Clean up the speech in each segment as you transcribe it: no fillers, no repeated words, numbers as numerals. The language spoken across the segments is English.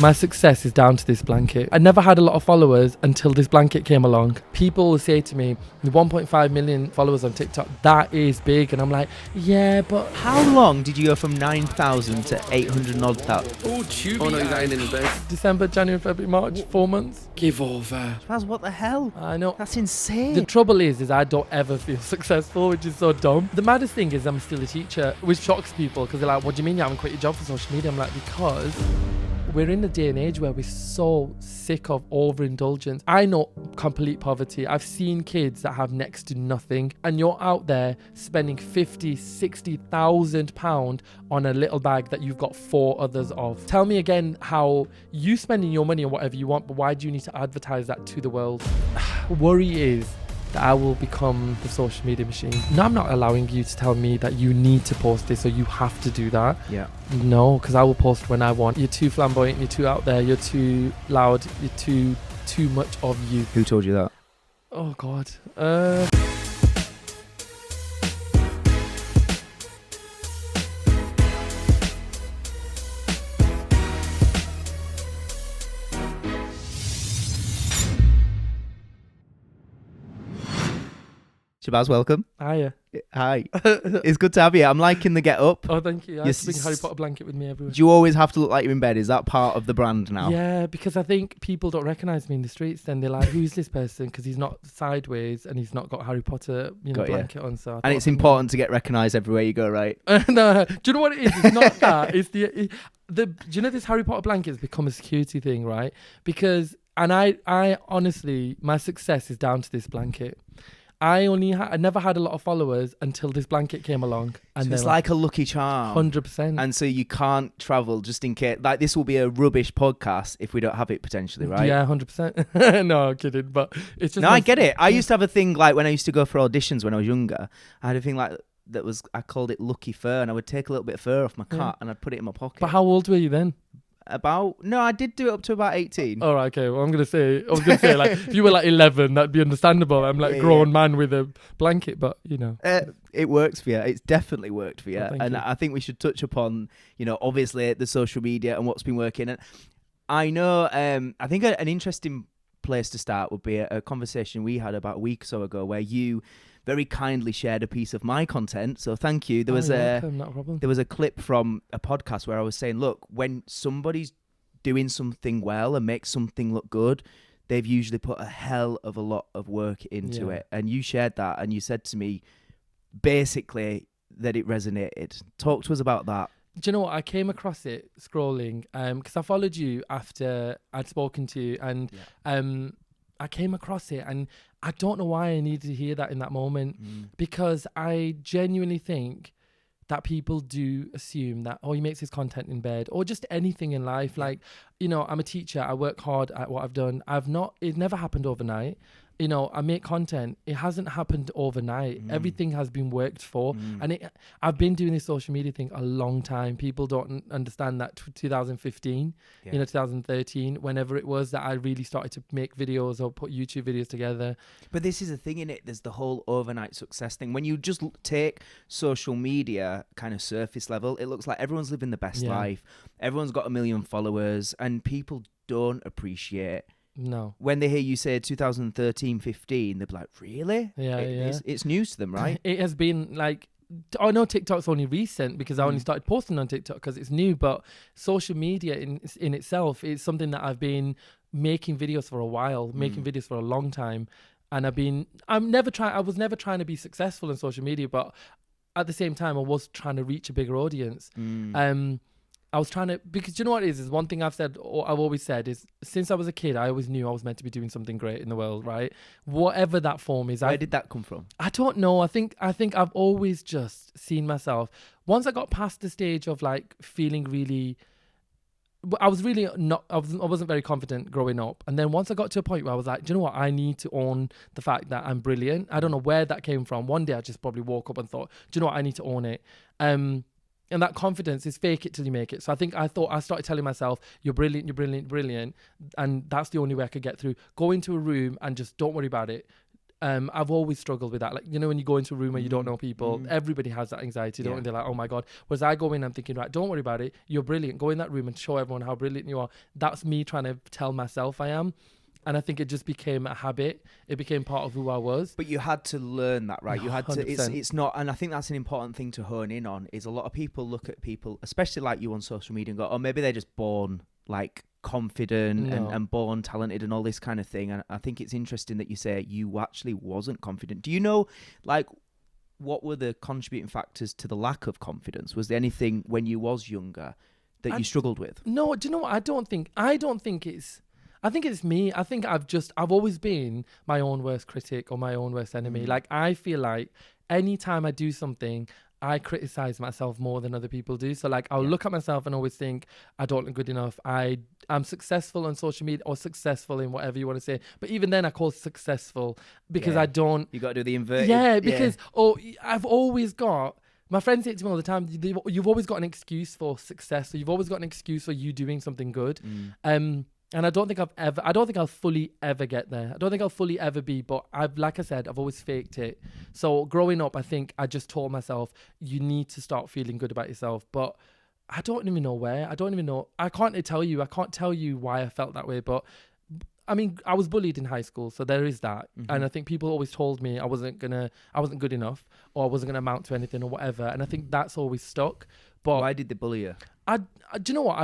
My success is down to this blanket. I never had a lot of followers until this blanket came along. People will say to me, 1.5 million followers on TikTok, that is big. And I'm like, yeah, but... How long did you go from 9,000 to 800 and odd thousand? Oh, Tubi. Oh, no, you're in the bed. December, January, February, March, 4 months. Give over. Shabaz, what the hell? I know. That's insane. The trouble is I don't ever feel successful, which is so dumb. The maddest thing is I'm still a teacher, which shocks people because they're like, what do you mean you haven't quit your job for social media? I'm like, because we're in a day and age where we're so sick of overindulgence. I know complete poverty. I've seen kids that have next to nothing, and you're out there spending 50, 60,000 pounds on a little bag that you've got 4 others of. Tell me again how you spending your money on whatever you want, but why do you need to advertise that to the world? Worry is that I will become the social media machine. No, I'm not allowing you to tell me that you need to post this or you have to do that. Yeah. No, because I will post when I want. You're too flamboyant, you're too out there, you're too loud, you're too much of you. Who told you that? Oh God. Shabaz, welcome. Hiya. Hi. It's good to have you. I'm liking the get up. Oh, thank you. I Yes. bring a Harry Potter blanket with me everywhere. Do you always have to look like you're in bed? Is that part of the brand now? Yeah, because I think people don't recognise me in the streets. Then they're like, "Who's this person?" Because he's not sideways and he's not got Harry Potter, Got ya. blanket on. So, And it's important to get recognised everywhere you go, right? No, do you know what it is? It's not that. It's the. Do you know this Harry Potter blanket has become a security thing, right? Because I honestly, my success is down to this blanket. I never had a lot of followers until this blanket came along, and So it's like a lucky charm. 100%. And so you can't travel just in case. Like, this will be a rubbish podcast if we don't have it potentially, right? Yeah, 100%. No, I'm kidding, but it's just. No, I get it. I used to have a thing like when I used to go for auditions when I was younger. I had a thing like that was, I called it lucky fur, and I would take a little bit of fur off my cat and I'd put it in my pocket. But how old were you then? I did do it up to about 18. All right, okay. Well, I was gonna say, like, if you were like 11, that'd be understandable. I'm like a grown man with a blanket, but you know. It works for you. It's definitely worked for you. Oh, thank And you. I think we should touch upon, obviously the social media and what's been working. And I know, I think an interesting place to start would be a conversation we had about a week or so ago where you very kindly shared a piece of my content. So thank you. There was welcome, not a problem. There was a clip from a podcast where I was saying, look, when somebody's doing something well and makes something look good, they've usually put a hell of a lot of work into it. And you shared that, and you said to me basically that it resonated. Talk to us about that. Do you know what? I came across it scrolling because I followed you after I'd spoken to you, and I came across it, and I don't know why I needed to hear that in that moment, because I genuinely think that people do assume that, he makes his content in bed, or just anything in life. Like, I'm a teacher. I work hard at what I've done. It never happened overnight. I make content. It hasn't happened overnight. Everything has been worked for. And I've been doing this social media thing a long time. People don't understand that 2015, 2013, whenever it was that I really started to make videos or put YouTube videos together. But this is the thing, innit? There's the whole overnight success thing. When you just take social media kind of surface level, it looks like everyone's living the best life. Everyone's got 1 million followers, and people don't appreciate. No. When they hear you say 2013, 15, they'll be like, really? Yeah. It's news to them, right? It has been like, I know TikTok's only recent because I only started posting on TikTok because it's new, but social media in itself is something that I've been making videos for a while, making videos for a long time. And I was never trying to be successful in social media, but at the same time, I was trying to reach a bigger audience. I was trying to, because you know what it is one thing I've always said is, since I was a kid, I always knew I was meant to be doing something great in the world, right? Whatever that form is. Where did that come from? I don't know. I think I've always just seen myself. Once I got past the stage of like feeling really, I wasn't very confident growing up. And then once I got to a point where I was like, do you know what? I need to own the fact that I'm brilliant. I don't know where that came from. One day I just probably woke up and thought, do you know what? I need to own it. And that confidence is fake it till you make it. So I started telling myself, you're brilliant, you're brilliant, brilliant. And that's the only way I could get through. Go into a room and just don't worry about it. I've always struggled with that. Like, you know, when you go into a room where you don't know people, everybody has that anxiety, don't they? They're like, oh my God. Whereas I go in, I'm thinking, right, don't worry about it. You're brilliant. Go in that room and show everyone how brilliant you are. That's me trying to tell myself I am. And I think it just became a habit. It became part of who I was. But you had to learn that, right? You had to. 100%. It's not, and I think that's an important thing to hone in on. Is a lot of people look at people, especially like you on social media, and go, "Oh, maybe they're just born like confident and born talented and all this kind of thing." And I think it's interesting that you say you actually wasn't confident. Do you know, like, what were the contributing factors to the lack of confidence? Was there anything when you was younger that you struggled with? No, do you know what? I don't think it's. I think it's me. I think I've always been my own worst critic or my own worst enemy. Like, I feel like anytime I do something, I criticize myself more than other people do. So like, I'll look at myself and always think I don't look good enough. I'm successful on social media or successful in whatever you want to say. But even then I call successful because I don't. You got to do the inverted. Yeah, because I've always got. My friends say it to me all the time, you've always got an excuse for success. So you've always got an excuse for you doing something good. And I don't think I'll fully ever get there. I don't think I'll fully ever be, but like I said, I've always faked it. So growing up, I think I just told myself, you need to start feeling good about yourself. But I don't even know where. I don't even know. I can't tell you why I felt that way. But I mean, I was bullied in high school, so there is that. And I think people always told me I wasn't good enough, or I wasn't gonna amount to anything or whatever. And I think that's always stuck. But why did they bully you? do you know what?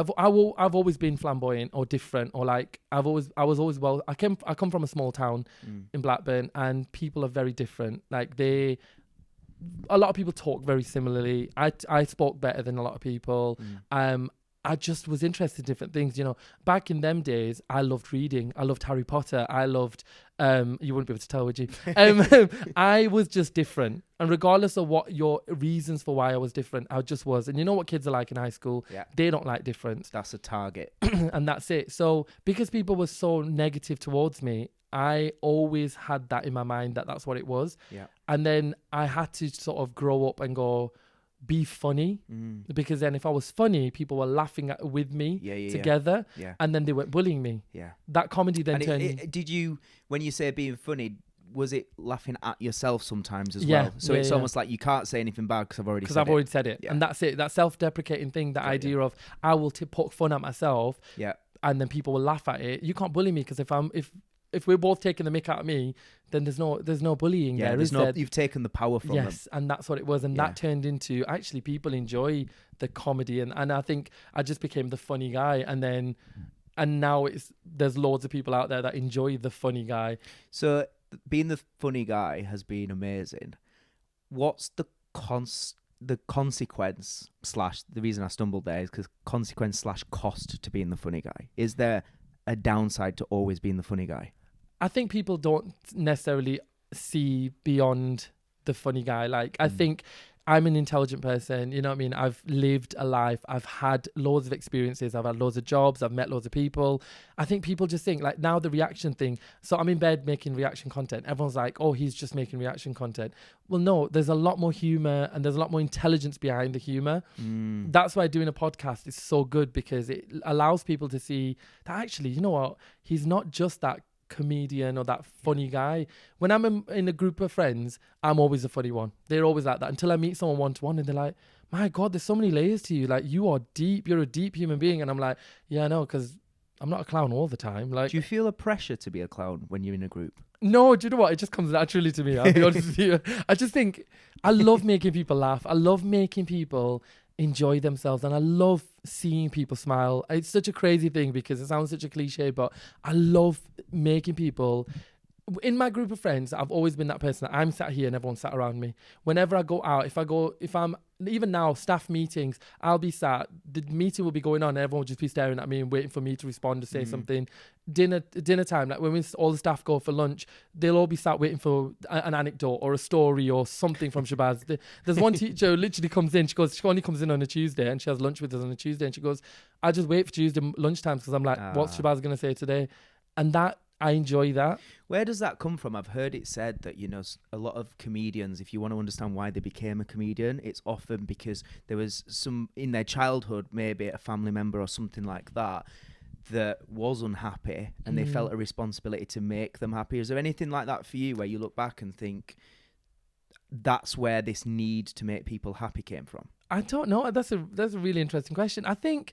I've always been flamboyant or different, or like I was always I come from a small town in Blackburn, and people are very different. Like a lot of people talk very similarly. I spoke better than a lot of people. I just was interested in different things. You know, back in them days, I loved reading. I loved Harry Potter. I loved, you wouldn't be able to tell, would you? I was just different. And regardless of what your reasons for why I was different, I just was. And you know what kids are like in high school? Yeah. They don't like difference. That's a target. And that's it. So because people were so negative towards me, I always had that in my mind that's what it was. Yeah. And then I had to sort of grow up and go, be funny, because then if I was funny, people were laughing with me together, and then they weren't bullying me. Yeah, that comedy then turned. Did you, when you say being funny, was it laughing at yourself sometimes as well? So it's almost like you can't say anything bad because I've already said it. And that's it. That self-deprecating thing, that idea of I will poke fun at myself, and then people will laugh at it. You can't bully me because if we're both taking the mick out of me, then there's no bullying there, is there? You've taken the power from them. Yes, and that's what it was. And that turned into, actually, people enjoy the comedy. And I think I just became the funny guy. And now there's loads of people out there that enjoy the funny guy. So being the funny guy has been amazing. What's the consequence / the reason I stumbled there is because consequence / cost to being the funny guy? Is there a downside to always being the funny guy? I think people don't necessarily see beyond the funny guy. Like, I think I'm an intelligent person, you know what I mean? I've lived a life. I've had loads of experiences. I've had loads of jobs. I've met loads of people. I think people just think, like, now the reaction thing. So I'm in bed making reaction content. Everyone's like, oh, he's just making reaction content. Well, no, there's a lot more humor and there's a lot more intelligence behind the humor. That's why doing a podcast is so good, because it allows people to see that actually, you know what? He's not just that comedian or that funny guy. When I'm in a group of friends, I'm always the funny one. They're always like that until I meet someone one-to-one and they're like, my God, there's so many layers to you. Like, you are deep. You're a deep human being. And I'm like, yeah, I know, because I'm not a clown all the time. Like, do you feel a pressure to be a clown when you're in a group? No, do you know what? It just comes naturally to me. I'll be honest with you. I just think I love making people laugh. I love making people enjoy themselves, and I love seeing people smile. It's such a crazy thing because it sounds such a cliche, but I love making people. In my group of friends, I've always been that person that I'm sat here and everyone's sat around me. Whenever I go out, if I'm even now, staff meetings, I'll be sat, the meeting will be going on and everyone will just be staring at me and waiting for me to respond to say something. Dinner time, like when all the staff go for lunch, they'll all be sat waiting for an anecdote or a story or something from Shabaz. There's one teacher who literally comes in, she only comes in on a Tuesday and she has lunch with us on a Tuesday, and she goes, I just wait for Tuesday lunchtimes because I'm like, what's Shabaz going to say today? And that, I enjoy that. Where does that come from? I've heard it said that, you know, a lot of comedians, if you want to understand why they became a comedian, it's often because there was some, in their childhood, maybe a family member or something like that that was unhappy and they felt a responsibility to make them happy. Is there anything like that for you where you look back and think that's where this need to make people happy came from? I don't know. That's a really interesting question. I think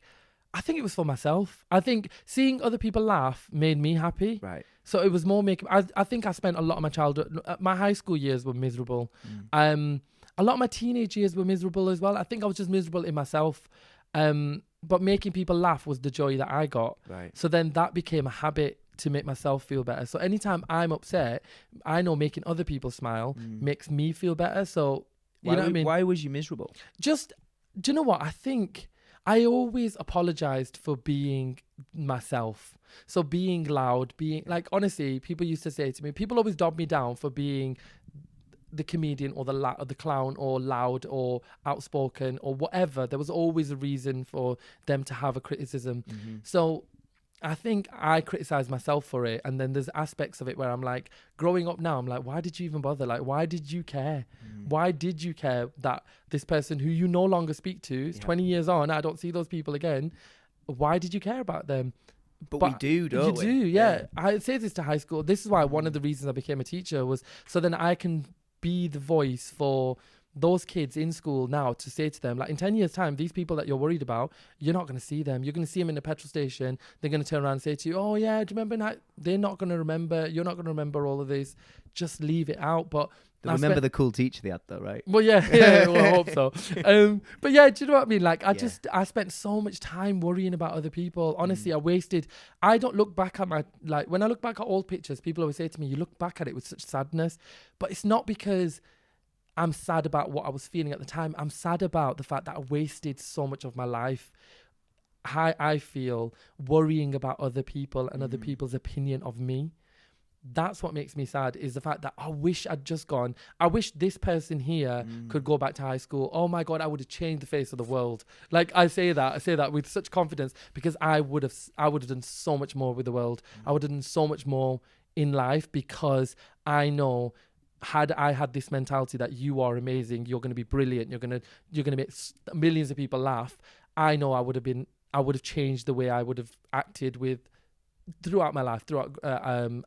it was for myself. I think seeing other people laugh made me happy. Right. So it was more making. I think I spent a lot of my childhood. My high school years were miserable. A lot of my teenage years were miserable as well. I think I was just miserable in myself. But making people laugh was the joy that I got. Right. So then that became a habit to make myself feel better. So anytime I'm upset, I know making other people smile makes me feel better. So you know what I mean? Why was you miserable? Just, do you know what? I think I always apologized for being myself. So being loud, being like, honestly, people used to say to me, people always dobbed me down for being the comedian or the clown or loud or outspoken or whatever. There was always a reason for them to have a criticism. So I think I criticize myself for it. And then there's aspects of it where I'm like, growing up now, I'm like, why did you even bother? Like, why did you care? Why did you care that this person who you no longer speak to is 20 years on, I don't see those people again. Why did you care about them? But we do, don't we? You do, yeah. I say this to high school. This is why one of the reasons I became a teacher was so then I can be the voice for those kids in school now to say to them, like, in 10 years' time, these people that you're worried about, you're not going to see them. You're going to see them in the petrol station. They're going to turn around and say to you, oh, yeah, do you remember that? They're not going to remember. You're not going to remember all of this. Just leave it out. But they remember the cool teacher they had, though, right? Well, yeah, well, I hope so. But yeah, do you know what I mean? Like, I spent so much time worrying about other people. Honestly, I don't look back at when I look back at old pictures, people always say to me, you look back at it with such sadness. But it's not because I'm sad about what I was feeling at the time. I'm sad about the fact that I wasted so much of my life, I feel, worrying about other people and other people's opinion of me. That's what makes me sad, is the fact that I wish I'd just gone. I wish this person here could go back to high school. Oh my God, I would have changed the face of the world. Like I say that with such confidence because I would have done so much more with the world. I would have done so much more in life because I know had I had this mentality that you are amazing, you're going to be brilliant, you're going to make millions of people laugh. I know I would have changed the way I would have acted throughout my life, throughout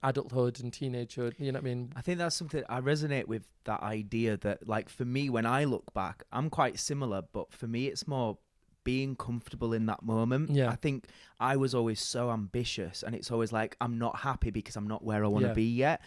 adulthood and teenagehood, you know what I mean? I think that's something I resonate with, that idea that, like, for me, when I look back, I'm quite similar, but for me, it's more being comfortable in that moment. Yeah. I think I was always so ambitious, and it's always like, I'm not happy because I'm not where I want to be yet.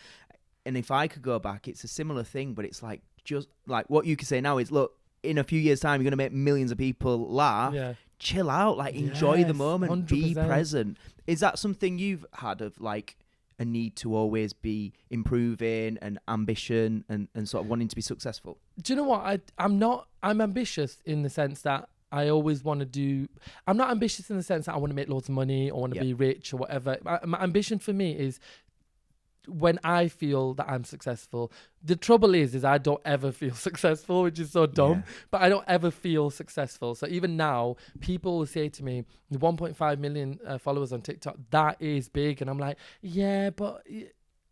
And if I could go back, it's a similar thing, but it's like, just like what you can say now is, look, in a few years' time, you're going to make millions of people laugh. Yeah. Chill out, like, enjoy the moment, 100%. Be present. Is that something you've had, of like a need to always be improving and ambition and sort of wanting to be successful? Do you know what? I'm ambitious in the sense that I always want to do. I'm not ambitious in the sense that I want to make loads of money or want to be rich or whatever. My ambition for me is when I feel that I'm successful. The trouble is I don't ever feel successful, which is so dumb, but I don't ever feel successful. So even now, people will say to me, 1.5 million followers on TikTok, that is big. And I'm like, yeah, but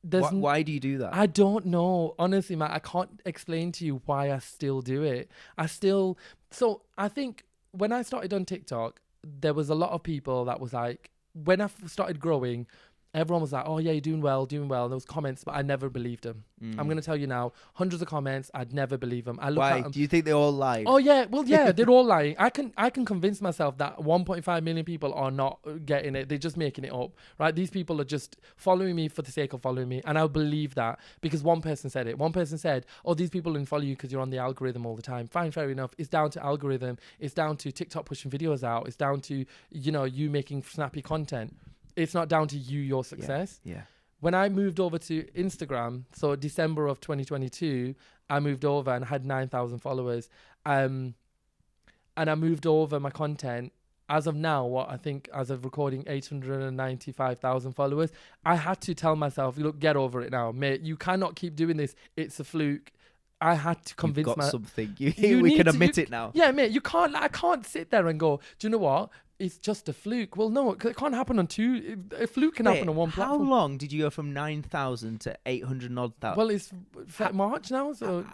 why do you do that? I don't know. Honestly, Matt, I can't explain to you why I still do it. So I think when I started on TikTok, there was a lot of people that was like, when I started growing, everyone was like, oh yeah, you're doing well. And there was comments, but I never believed them. I'm going to tell you now, hundreds of comments, I'd never believe them. Why? Do you think they all lied? Oh yeah, well yeah, they're all lying. I can convince myself that 1.5 million people are not getting it. They're just making it up, right? These people are just following me for the sake of following me. And I believe that because one person said it. One person said, oh, these people didn't follow you because you're on the algorithm all the time. Fine, fair enough. It's down to algorithm. It's down to TikTok pushing videos out. It's down to, you making snappy content. It's not down to your success. Yeah. When I moved over to Instagram, so December of 2022, I moved over and had 9,000 followers. And I moved over my content. As of now, I think as of recording, 895,000 followers. I had to tell myself, look, get over it now, mate. You cannot keep doing this. It's a fluke. I had to convince myself. Something. We can admit it now. Yeah, mate. I can't sit there and go, do you know what? It's just a fluke. Well, no, it can't happen on two. A fluke can happen on one platform. How long did you go from 9,000 to 800 odd thousand? Well, it's March now, so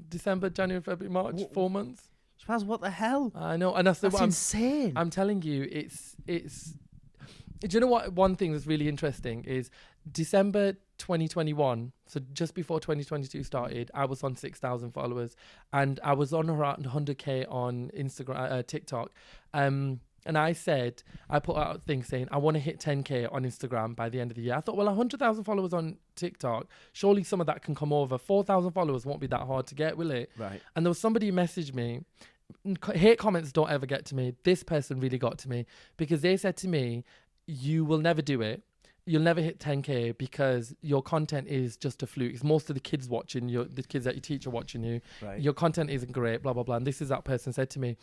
December, January, February, March, 4 months. Shabaz, what the hell? I know, and that's insane. I'm telling you, it's Do you know what? One thing that's really interesting is December 2021. So just before 2022 started, I was on 6,000 followers, and I was on around 100k on Instagram, TikTok. And I put out a thing saying I want to hit 10k on Instagram by the end of the year. I thought, well, 100,000 followers on TikTok, surely some of that can come over. 4,000 followers won't be that hard to get, will it? Right. And there was somebody who messaged me. Hate comments don't ever get to me. This person really got to me because they said to me, you will never do it. You'll never hit 10k because your content is just a fluke. It's most of the kids watching you, the kids that you teach are watching you. Right. Your content isn't great, blah, blah, blah. And this is that person said to me.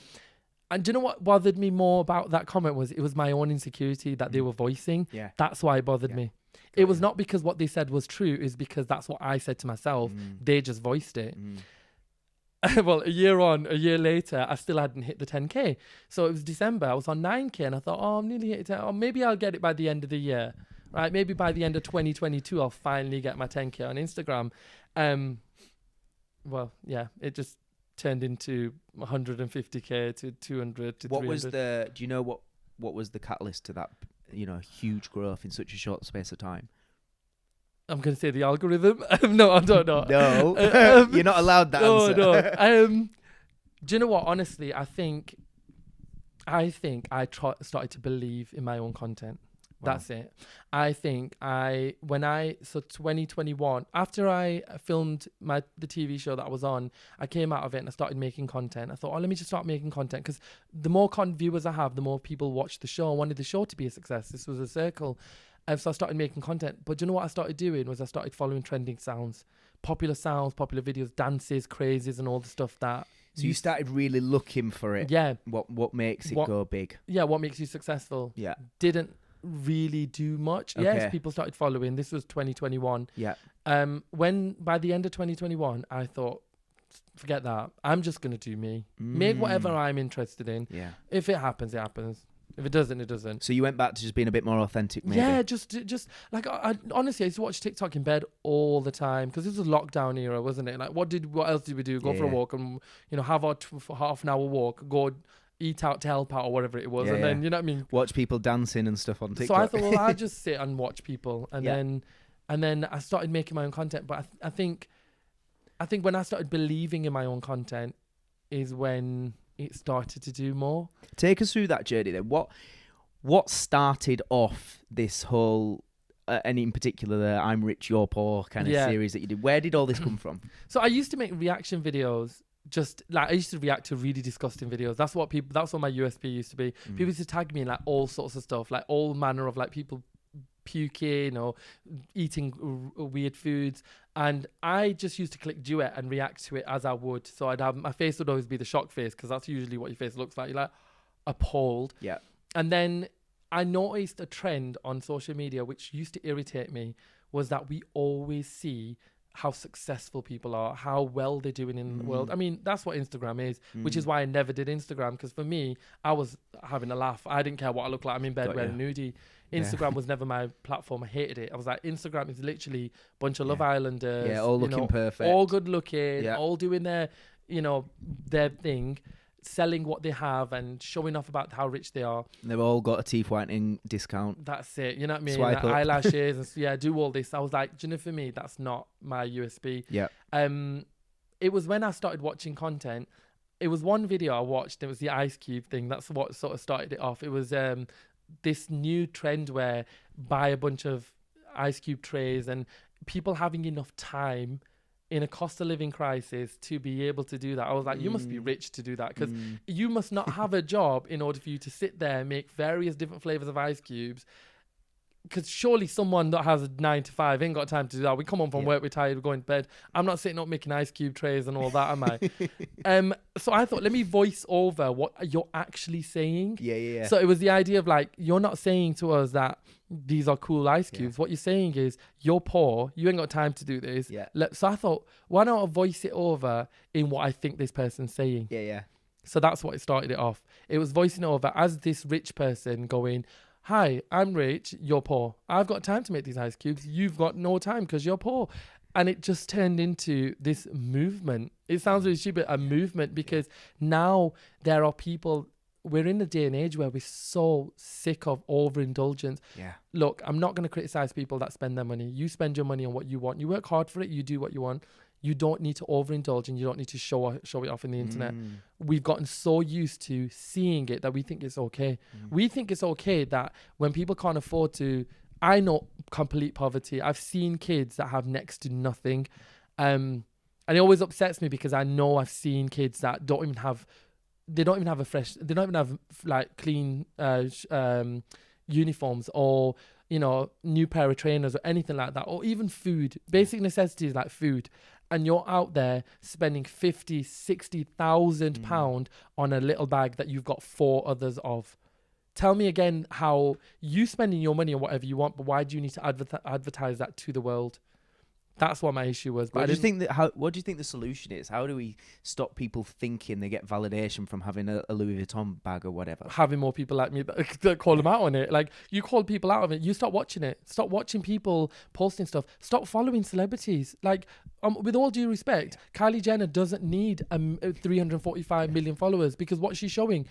And do you know what bothered me more about that comment was it was my own insecurity that they were voicing. Yeah. That's why it bothered me. It was not because what they said was true. It's because that's what I said to myself. They just voiced it. Well, a year later, I still hadn't hit the 10k. So it was December. I was on 9k and I thought, oh, I'm nearly hit 10. Or maybe I'll get it by the end of the year. Right? Maybe by the end of 2022, I'll finally get my 10k on Instagram. Well, yeah, it just turned into 150k to 200 to 300. Do you know what was the catalyst to that, huge growth in such a short space of time? I'm going to say the algorithm. No, I don't know. No, you're not allowed that answer. No. Do you know what? Honestly, I think I started to believe in my own content. Wow. That's it. I think 2021, after I filmed the TV show that I was on, I came out of it and I started making content. I thought, let me just start making content because the more viewers I have, the more people watch the show. I wanted the show to be a success. This was a circle. So I started making content. But do you know what I started doing was I started following trending sounds, popular videos, dances, crazes and all the stuff that... So you started really looking for it. Yeah. What makes it go big? Yeah, what makes you successful. Yeah. Didn't really do much. Okay. Yes, people started following. This was 2021. Yeah. When by the end of 2021, I thought, forget that. I'm just going to do me. Make whatever I'm interested in. Yeah. If it happens, it happens. If it doesn't, it doesn't. So you went back to just being a bit more authentic, maybe? Yeah, just like I honestly, I used to watch TikTok in bed all the time because this was a lockdown era, wasn't it? Like, what else did we do? Go for a walk and have our half an hour walk, go eat out to help out or whatever it was, and then you know what I mean. Watch people dancing and stuff on TikTok. So I thought, well, I'll just sit and watch people, and then I started making my own content. But I think when I started believing in my own content is when it started to do more. Take us through that journey then. What started off this whole, and in particular the I'm Rich, You're Poor kind of series that you did? Where did all this come from? So I used to make reaction videos. Just like I used to react to really disgusting videos. That's what my USP used to be. People used to tag me in like all sorts of stuff, like all manner of like people puking or eating weird foods, and I just used to click duet and react to it as I would. So I'd have my face would always be the shock face because that's usually what your face looks like. You're like appalled. Yeah. And then I noticed a trend on social media which used to irritate me was that we always see how successful people are, how well they're doing in the world. I mean, that's what Instagram is, which is why I never did Instagram, because for me, I was having a laugh. I didn't care what I looked like. I'm in bed wearing a nudie. Instagram was never my platform. I hated it. I was like, Instagram is literally a bunch of Love Islanders. Yeah, all looking perfect. All good looking, all doing their thing, selling what they have and showing off about how rich they are. They've all got a teeth whitening discount. That's it. You know what I mean? Swipe like up. eyelashes and do all this. I was like, do you know, for me, that's not my USP. Yeah. It was when I started watching content. It was one video I watched. It was the Ice Cube thing. That's what sort of started it off. It was this new trend where buy a bunch of Ice Cube trays and people having enough time in a cost of living crisis to be able to do that. I was like, you must be rich to do that, because you must not have a job in order for you to sit there and make various different flavors of ice cubes. Because surely someone that has a 9 to 5 ain't got time to do that. We come home from work, we're tired, we're going to bed. I'm not sitting up making ice cube trays and all that, am I? So I thought, let me voice over what you're actually saying. Yeah. So it was the idea of like, you're not saying to us that these are cool ice cubes. What you're saying is, you're poor, you ain't got time to do this. Yeah. So I thought, why not voice it over in what I think this person's saying? Yeah. So that's what it started it off. It was voicing over as this rich person going, hi, I'm rich, you're poor. I've got time to make these ice cubes. You've got no time because you're poor. And it just turned into this movement. It sounds really stupid, a movement, because now there are people we're in a day and age where we're so sick of overindulgence. Yeah. Look, I'm not going to criticize people that spend their money. You spend your money on what you want. You work hard for it. You do what you want. You don't need to overindulge, and you don't need to show it off in the internet. We've gotten so used to seeing it that we think it's okay. We think it's okay that when people can't afford to, I know complete poverty. I've seen kids that have next to nothing. And it always upsets me because I know I've seen kids that don't even have like clean uniforms, or, you know, new pair of trainers or anything like that, or even food, basic necessities like food. And you're out there spending 50, 60,000 pound on a little bag that you've got 4 others of. Tell me again how you spending your money on whatever you want, but why do you need to advertise that to the world? That's what my issue was. But what do you think the solution is? How do we stop people thinking they get validation from having a Louis Vuitton bag or whatever? Having more people like me that call them out on it. Like, you call people out of it. You stop watching it. Stop watching people posting stuff. Stop following celebrities. Like, with all due respect, Kylie Jenner doesn't need 345 million followers, because what she's showing,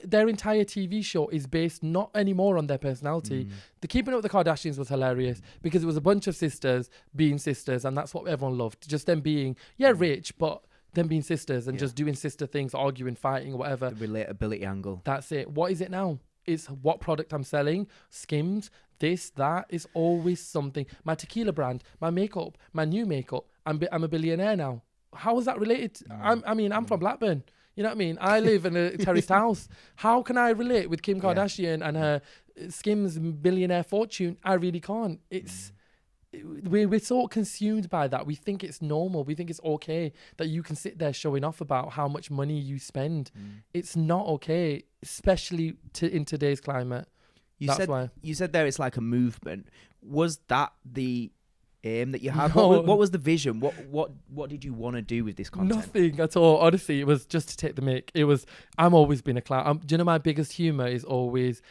their entire TV show is based not anymore on their personality. The Keeping Up with the Kardashians was hilarious because it was a bunch of sisters being sisters, and that's what everyone loved. Just them being, rich, but them being sisters and just doing sister things, arguing, fighting, whatever. The relatability angle. That's it. What is it now? It's what product I'm selling, Skims, this, that. It's always something. My tequila brand, my makeup, my new makeup. I'm a billionaire now. How is that related? I'm from Blackburn. You know what I mean? I live in a terraced house. How can I relate with Kim Kardashian and her Skims billionaire fortune? I really can't. We're so consumed by that. We think it's normal. We think it's okay that you can sit there showing off about how much money you spend. It's not okay, especially in today's climate. You said there it's like a movement. Was that the aim that you had? No. What was the vision? What did you want to do with this content? Nothing at all. Honestly, it was just to take the mick. I'm always been a clown. Do you know my biggest humor is always,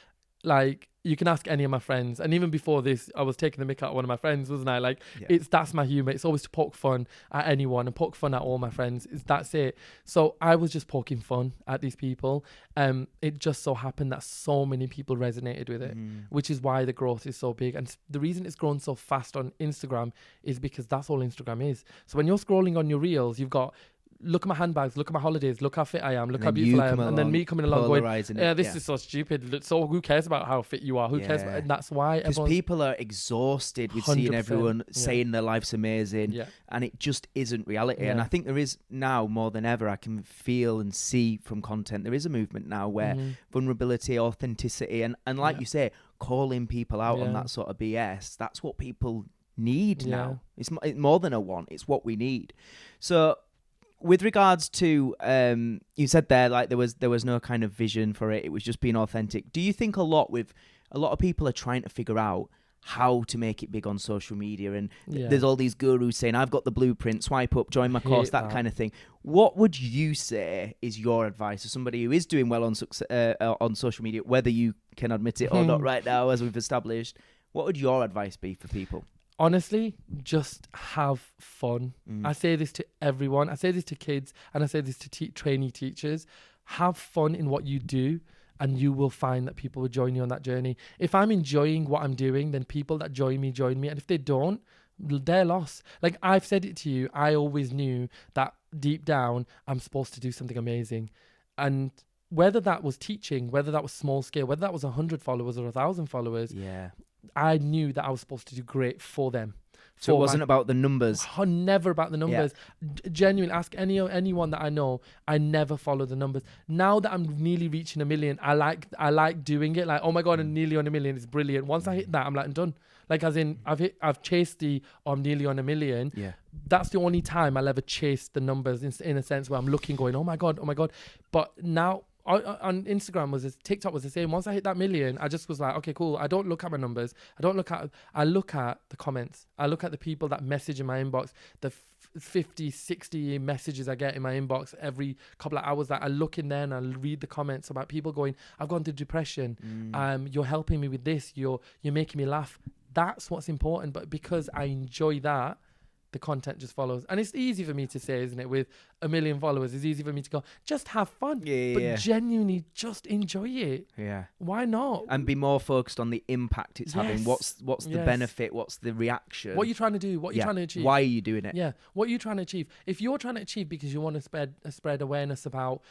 like, you can ask any of my friends, and even before this, I was taking the mick out of one of my friends, wasn't I? Like, that's my humor. It's always to poke fun at anyone and poke fun at all my friends. That's it. So I was just poking fun at these people. It just so happened that so many people resonated with it, which is why the growth is so big. And the reason it's grown so fast on Instagram is because that's all Instagram is. So when you're scrolling on your reels, you've got, look at my handbags, look at my holidays, look how fit I am, look how beautiful I am. And then me coming along going, this is so stupid. So who cares about how fit you are? Who cares? And that's why. Because people are exhausted with seeing everyone saying their life's amazing. And it just isn't reality. And I think there is now more than ever, I can feel and see from content, there is a movement now where vulnerability, authenticity, and like you say, calling people out on that sort of BS, that's what people need now. It's more than a want. It's what we need. So, with regards to, you said there, like there was no kind of vision for it. It was just being authentic. Do you think a lot of people are trying to figure out how to make it big on social media, and there's all these gurus saying, I've got the blueprint, swipe up, join my course, that kind of thing. What would you say is your advice to somebody who is doing well on social media, whether you can admit it or not right now, as we've established? What would your advice be for people? Honestly, just have fun. I say this to everyone. I say this to kids, and I say this to trainee teachers. Have fun in what you do, and you will find that people will join you on that journey. If I'm enjoying what I'm doing, then people that join me. And if they don't, they're lost. Like, I've said it to you, I always knew that deep down, I'm supposed to do something amazing. And whether that was teaching, whether that was small scale, whether that was 100 followers or 1,000 followers, I knew that I was supposed to do great for them. So it wasn't about the numbers? Never about the numbers. Genuinely, ask anyone that I know, I never follow the numbers. Now that I'm nearly reaching 1 million, I like doing it. Like, oh my God, I'm nearly on 1 million. It's brilliant. Once I hit that, I'm like, I'm done. Like, as in, I've chased I'm nearly on 1 million. That's the only time I'll ever chase the numbers in a sense where I'm looking, going, oh my God. But now, on Instagram TikTok was the same. Once I hit that 1 million, I just was like, okay, cool. I don't look at my numbers. I look at the comments. I look at the people that message in my inbox, the 50, 60 messages I get in my inbox every couple of hours. That I look in there and I read the comments about people going, I've gone through depression. You're helping me with this. You're making me laugh. That's what's important. But because I enjoy that, the content just follows. And it's easy for me to say, isn't it? With 1 million followers, it's easy for me to go, just have fun. But genuinely just enjoy it. Yeah. Why not? And be more focused on the impact it's having. What's the benefit? What's the reaction? What are you trying to do? What are you trying to achieve? Why are you doing it? Yeah. What are you trying to achieve? If you're trying to achieve because you want to spread awareness about,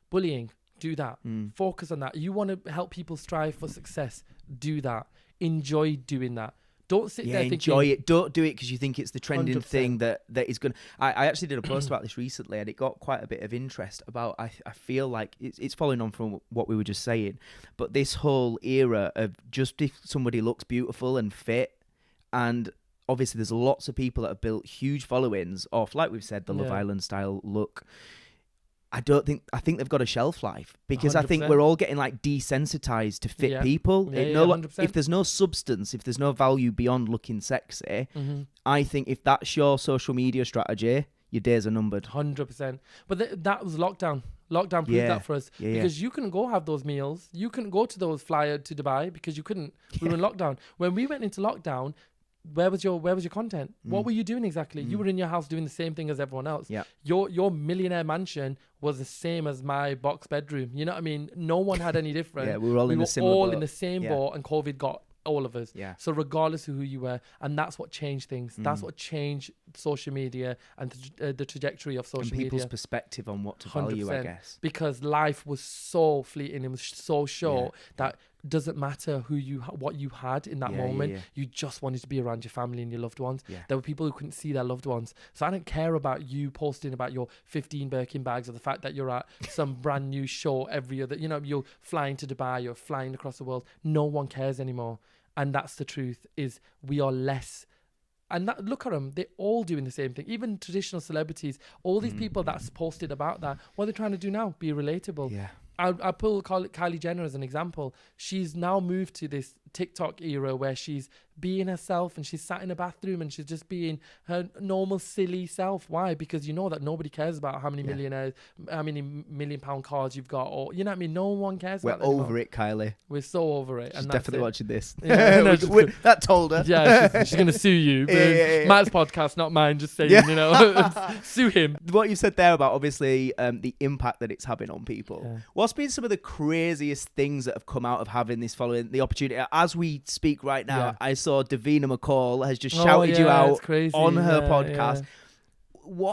bullying, do that. Focus on that. You want to help people strive for success, do that. Enjoy doing that. Don't sit there thinking... enjoy it. Don't do it because you think it's the trending 100%. thing that is going to... I actually did a post about this recently and it got quite a bit of interest about... I feel like it's following on from what we were just saying, but this whole era of just if somebody looks beautiful and fit, and obviously there's lots of people that have built huge followings off, like we've said, the Love Island style look. I think they've got a shelf life because 100%. I think we're all getting like desensitized to fit people. If there's no substance, if there's no value beyond looking sexy, I think if that's your social media strategy, your days are numbered. 100%. But that was lockdown. Lockdown proved that for us because you couldn't go have those meals. You couldn't go to those flyer to Dubai because you couldn't. We were in lockdown. When we went into lockdown, where was your content? What were you doing exactly? You were in your house doing the same thing as everyone else. Yeah. Your millionaire mansion was the same as my box bedroom. You know what I mean? No one had any different. Yeah, we were all in the same boat, and COVID got all of us. Yeah. So regardless of who you were, and that's what changed things. That's what changed social media and the trajectory of social media. And people's perspective on what to value, I guess. Because life was so fleeting, it was so short that doesn't matter what you had in that moment. You just wanted to be around your family and your loved ones. There were people who couldn't see their loved ones. So I don't care about you posting about your 15 Birkin bags or the fact that you're at some brand new show every other, you're flying to Dubai, you're flying across the world. No one cares anymore. And that's the truth, is we are less. And look at them, they're all doing the same thing. Even traditional celebrities, all these people that's posted about that, what are they trying to do now? Be relatable. Yeah. I pull Kylie Jenner as an example. She's now moved to this TikTok era where she's being herself and she's sat in a bathroom and she's just being her normal silly self. Why? Because you know that nobody cares about how many millionaires, how many £1 million cars you've got, or you know what I mean. No one cares. We're over it, Kylie. We're so over it. She's definitely watching this. Yeah, that told her. Yeah, she's gonna sue you. Matt's podcast, not mine. Just saying, sue him. What you said there about obviously the impact that it's having on people. Yeah. What's been some of the craziest things that have come out of having this following, the opportunity? As we speak right now, I saw Davina McCall has just shouted you out on her podcast.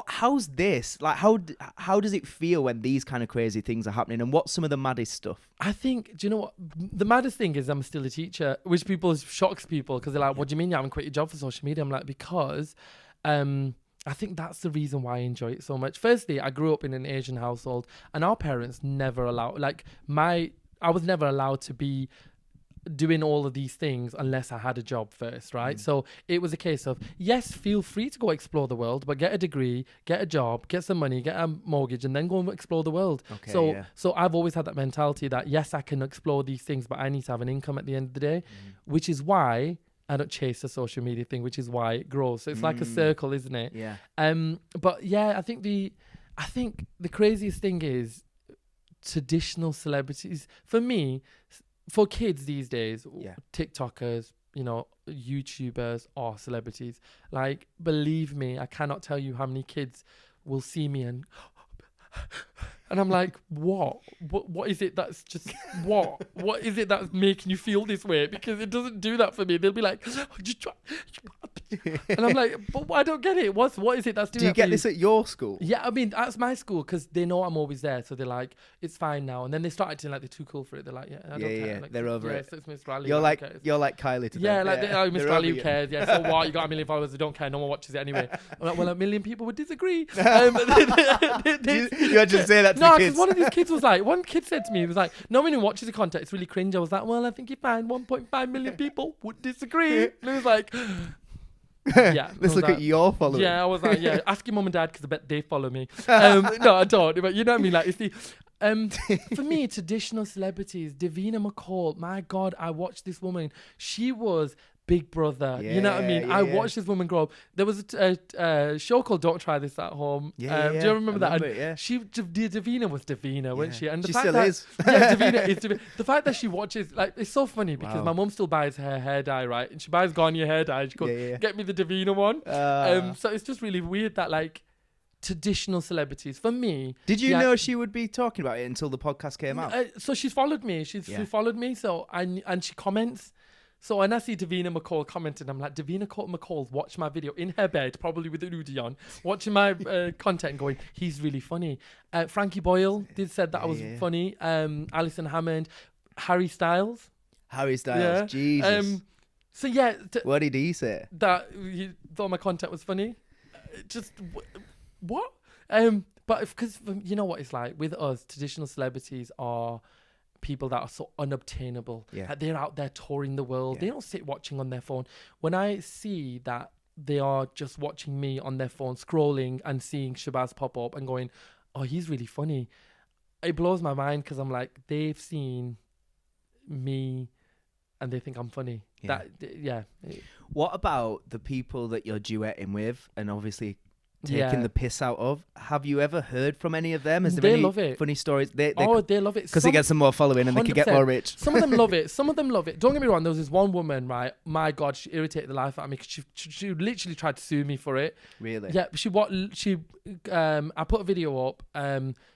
How's this? Like, how does it feel when these kind of crazy things are happening? And what's some of the maddest stuff? I think, do you know what? The maddest thing is I'm still a teacher, which shocks people because they're like, what do you mean you haven't quit your job for social media? I'm like, because I think that's the reason why I enjoy it so much. Firstly, I grew up in an Asian household and our parents never allowed, I was never allowed to be doing all of these things unless I had a job first, right? So it was a case of, yes, feel free to go explore the world, but get a degree, get a job, get some money, get a mortgage, and then go and explore the world. Okay, so I've always had that mentality that, yes, I can explore these things, but I need to have an income at the end of the day, which is why I don't chase the social media thing, which is why it grows. So it's like a circle, isn't it? Yeah. But yeah, I think the craziest thing is traditional celebrities. For me, for kids these days, TikTokers, YouTubers are celebrities. Like, believe me, I cannot tell you how many kids will see me and I'm like, what is it that's just what is it that's making you feel this way? Because it doesn't do that for me. They'll be like, just try. And I'm like, but I don't get it. What is it that's doing that? Do you get this at your school? Yeah, I mean, that's my school because they know I'm always there. So they're like, it's fine now. And then they start acting like they're too cool for it. They're like, I don't care. Like, they're over it. So it's Miss Rally. You're like Kylie to them. Yeah, like Miss Rally, who cares? Yeah, so what? You got 1 million followers. They don't care. No one watches it anyway. I'm like, well, 1 million people would disagree. You had to say that to the kids. No, because one of these kids was like, one kid said to me, he was like, no one who watches the content, it's really cringe. I was like, well, I think you find 1.5 million people would disagree. And it was like, yeah. Let's look at your followers. Yeah, I was like, ask your mum and dad because I bet they follow me. No, I don't. But you know what I mean? Like, it's the... for me, traditional celebrities, Davina McCall, my God, I watched this woman. She was Big Brother. You know what I mean? I watched this woman grow up. There was a show called Don't Try This at Home. Do you remember that? Davina was Davina, wasn't she? And the she fact still that, is. Davina is Davina. The fact that she watches, like, it's so funny because my mum still buys her hair dye, right? And she buys Garnier hair dye. She goes, get me the Davina one. So it's just really weird that, like, traditional celebrities, for me. Did you know she would be talking about it until the podcast came out? So she's followed me. She followed me. So and she comments. So when I see Davina McCall commenting, I'm like, Davina McCall's watched my video in her bed, probably with an hoodie on, watching my content, going, he's really funny. Frankie Boyle said that I was funny. Alison Hammond, Harry Styles. Jesus. So yeah. What did he say? That he thought my content was funny. Just what? But because you know what it's like with us, traditional celebrities are people that are so unobtainable. Like they're out there touring the world. They don't sit watching on their phone. When I see that they are just watching me on their phone, scrolling and seeing Shabaz pop up and going, oh, he's really funny, it blows my mind because I'm like, they've seen me and they think I'm funny. What about the people that you're duetting with and obviously taking the piss out of? Have you ever heard from any of them? Is there any love it. funny stories? They love it because they get some more following and 100%. They can get more rich. Some of them love it. Some of them love it. Don't get me wrong. There was this one woman, right? My God, she irritated the life out of me. She literally tried to sue me for it. Really? Yeah. I put a video up.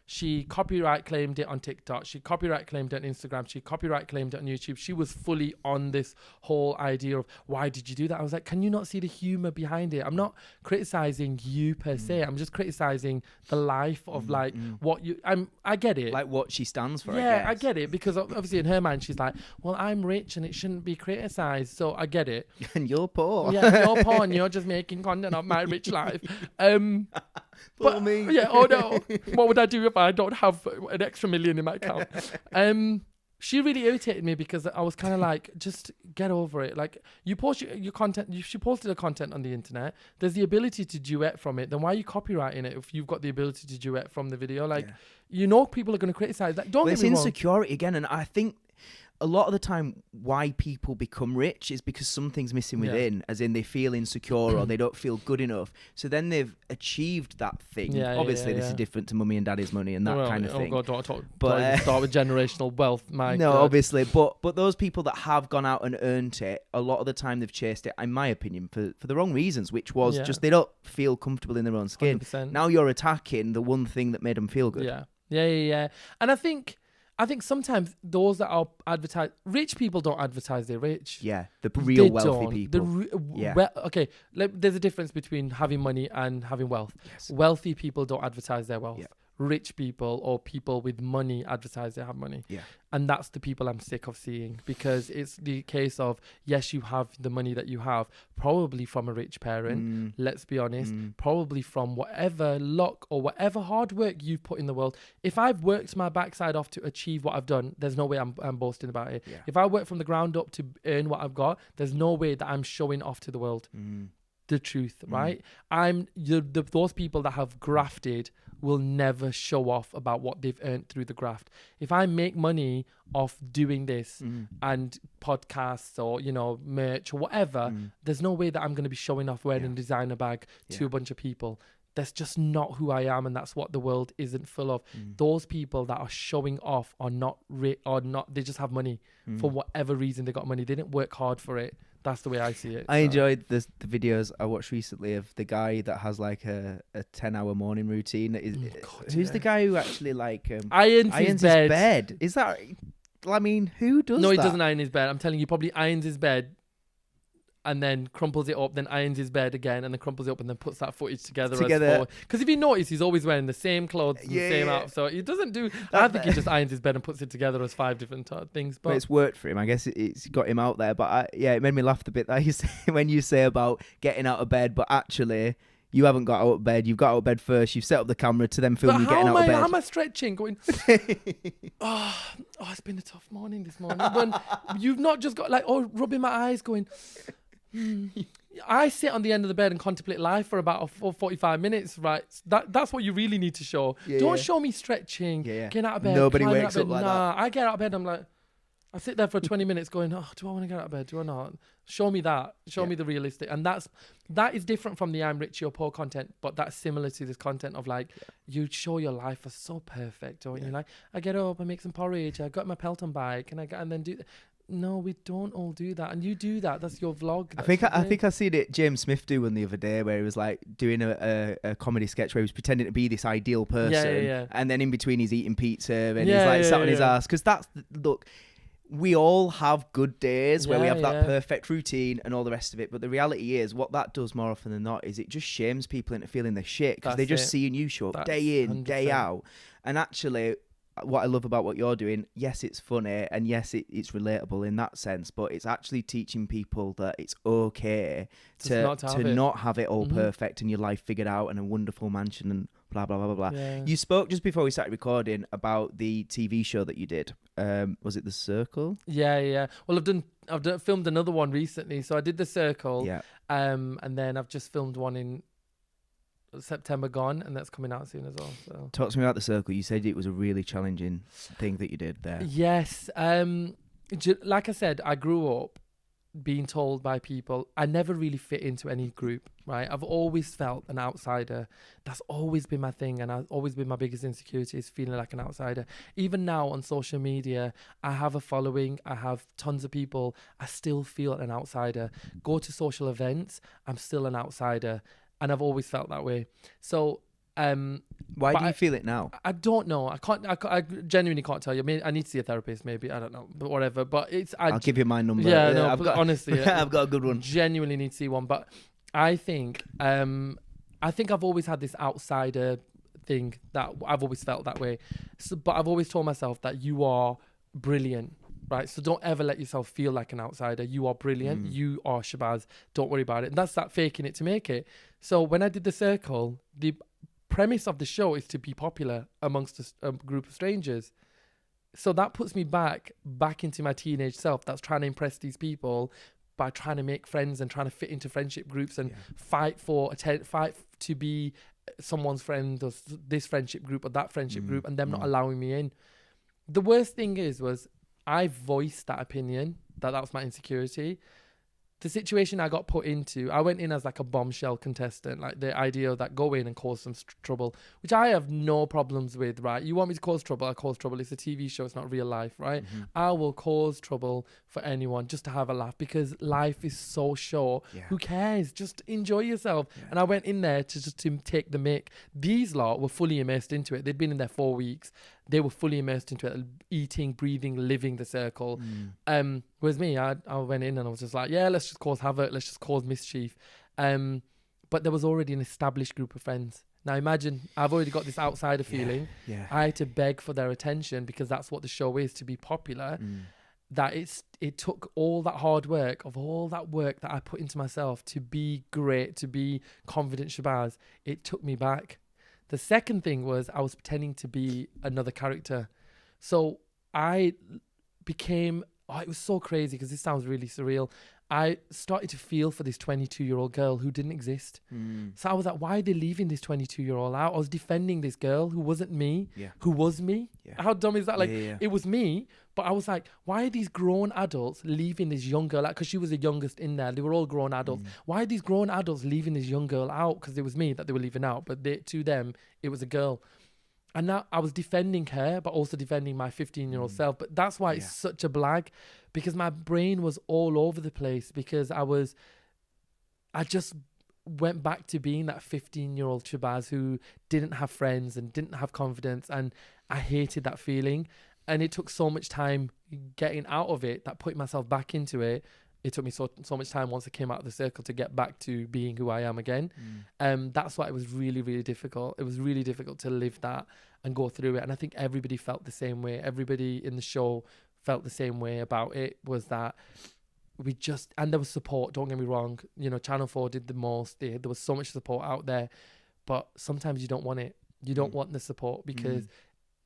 She copyright claimed it on TikTok. She copyright claimed it on Instagram. She copyright claimed it on YouTube. She was fully on this whole idea of, why did you do that? I was like, can you not see the humor behind it? I'm not criticizing you per se. I'm just criticizing the life of what you. I get it. Like what she stands for. Yeah, I get it, because obviously in her mind she's like, well, I'm rich and it shouldn't be criticized. So I get it. And you're poor. Yeah, you're poor and you're just making content of my rich life. But me. Yeah. Oh no. What would I do if I don't have an extra million in my account? She really irritated me because I was kind of like, just get over it. Like, you post your content, she posted her content on the internet. There's the ability to duet from it. Then why are you copywriting it if you've got the ability to duet from the video? Like, you know, people are going to criticize that. Don't get me wrong. It's insecurity again. And I think a lot of the time why people become rich is because something's missing within, as in they feel insecure or they don't feel good enough. So then they've achieved that thing. Obviously, this is different to mummy and daddy's money and that kind of thing. Oh God, don't talk. But start with generational wealth. Obviously, but those people that have gone out and earned it, a lot of the time they've chased it, in my opinion, for the wrong reasons, which was just they don't feel comfortable in their own skin. 100%. Now you're attacking the one thing that made them feel good. Yeah. And I think sometimes those that are advertised, rich people don't advertise they're rich. Yeah, the real wealthy people. Okay, there's a difference between having money and having wealth. Yes. Wealthy people don't advertise their wealth. Yeah. Rich people or people with money advertise they have money. Yeah. And that's the people I'm sick of seeing, because it's the case of, yes, you have the money that you have, probably from a rich parent, let's be honest, probably from whatever luck or whatever hard work you've put in the world. If I've worked my backside off to achieve what I've done, there's no way I'm boasting about it. Yeah. If I work from the ground up to earn what I've got, there's no way that I'm showing off to the world the truth, right? Those people that have grafted will never show off about what they've earned through the graft. If I make money off doing this and podcasts or, you know, merch or whatever, there's no way that I'm going to be showing off wearing a designer bag to a bunch of people. That's just not who I am, and that's what the world isn't full of. Those people that are showing off are not they just have money for whatever reason. They got money. They didn't work hard for it. That's the way I see it. I enjoyed the videos I watched recently of the guy that has like a 10-hour morning routine. Who's the guy who actually like irons his bed? Is that? I mean, who does that? No, he doesn't iron his bed. I'm telling you, he probably irons his bed and then crumples it up, then irons his bed again, and then crumples it up, and then puts that footage together. Because if you notice, he's always wearing the same clothes, and the same outfit. So he doesn't do. I think he just irons his bed and puts it together as 5 different things. But it's worked for him. I guess it's got him out there. But it made me laugh a bit that you say, when you say about getting out of bed, but actually you haven't got out of bed. You've got out of bed first. You've set up the camera to then film you getting out of bed. How am I stretching? Going, oh, it's been a tough morning this morning. When you've not just got rubbing my eyes, going. I sit on the end of the bed and contemplate life for about 45 minutes, right? That's what you really need to show. Don't show me stretching, getting out of bed. Nobody wakes up like that. I get out of bed, I'm like, I sit there for 20 minutes going, oh, do I want to get out of bed? Do I not? Show me that. Show me the realistic. And that is different from the I'm rich, you're poor content, but that's similar to this content of like, you show your life as so perfect, don't you? Like, I get up, I make some porridge, I got my Peloton bike, and then do... No, we don't all do that, and you do that. That's your vlog. I think I seen it James Smith do one the other day, where he was like doing a comedy sketch where he was pretending to be this ideal person, and then in between he's eating pizza and he's like sat on his ass, because look, we all have good days where we have that perfect routine and all the rest of it, but the reality is what that does more often than not is it just shames people into feeling the shit, because they're just seeing you show up day in, 100%. Day out, and actually. What I love about what you're doing, yes, it's funny, and yes, it's relatable in that sense, but it's actually teaching people that it's okay to not have it all perfect and your life figured out and a wonderful mansion and blah, blah, blah, blah, blah. Yeah. You spoke just before we started recording about the TV show that you did. Was it The Circle? Yeah. Well, I've filmed another one recently. So I did The Circle, and then I've just filmed one in September gone, and that's coming out soon as well. So talk to me about The Circle. You said it was a really challenging thing that you did there. Yes. Like I said, I grew up being told by people I never really fit into any group, right? I've always felt an outsider. That's always been my thing, and I've always been my biggest insecurity is feeling like an outsider. Even now on social media, I have a following, I have tons of people, I still feel an outsider. Go to social events, I'm still an outsider. And I've always felt that way. So, why do you feel it now? I don't know. I genuinely can't tell you. I mean, I need to see a therapist, maybe. I don't know, but whatever. But I'll give you my number. Yeah, no. Honestly, I've got a good one. Genuinely need to see one. But I think I've always had this outsider thing that I've always felt that way. So, but I've always told myself that you are brilliant. Right, so don't ever let yourself feel like an outsider. You are brilliant. You are Shabaz. Don't worry about it. And that's that faking it to make it. So when I did The Circle, the premise of the show is to be popular amongst a group of strangers. So that puts me back into my teenage self that's trying to impress these people by trying to make friends and trying to fit into friendship groups and fight to be someone's friend or this friendship group or that friendship group, and them not allowing me in. The worst thing was I voiced that opinion, that was my insecurity. The situation I got put into, I went in as like a bombshell contestant, like the idea that go in and cause some trouble, which I have no problems with, right? You want me to cause trouble, I cause trouble. It's a TV show, it's not real life, right? I will cause trouble for anyone just to have a laugh, because life is so short. Who cares? Just enjoy yourself. And I went in there to take the mick. These lot were fully immersed into it. They'd been in there 4 weeks. They were fully immersed into it, eating, breathing, living The Circle. Whereas me, I went in and I was just like, yeah, let's just cause havoc, let's just cause mischief. But there was already an established group of friends. Now imagine, I've already got this outsider feeling. I had to beg for their attention, because that's what the show is, to be popular. That it took all that hard work, that I put into myself to be great, to be confident Shabaz. It took me back. The second thing was I was pretending to be another character. So I became, it was so crazy, because this sounds really surreal. I started to feel for this 22-year-old girl who didn't exist. So I was like, why are they leaving this 22-year-old out? I was defending this girl who wasn't me, who was me. How dumb is that? It was me, but I was like, why are these grown adults leaving this young girl out? Because she was the youngest in there. They were all grown adults. Why are these grown adults leaving this young girl out? Because it was me that they were leaving out, but to them, it was a girl. And now I was defending her, but also defending my 15-year-old self. But that's why it's such a blag, because my brain was all over the place, because I just went back to being that 15-year-old Shabaz who didn't have friends and didn't have confidence. And I hated that feeling. And it took so much time getting out of it, that putting myself back into it. It took me so much time once I came out of The Circle to get back to being who I am again. That's why it was really, really difficult. It was really difficult to live that and go through it. And I think everybody felt the same way. Everybody in the show felt the same way about it, was that and there was support, don't get me wrong. You know, Channel 4 did the most. There was so much support out there. But sometimes you don't want it. You don't want the support, because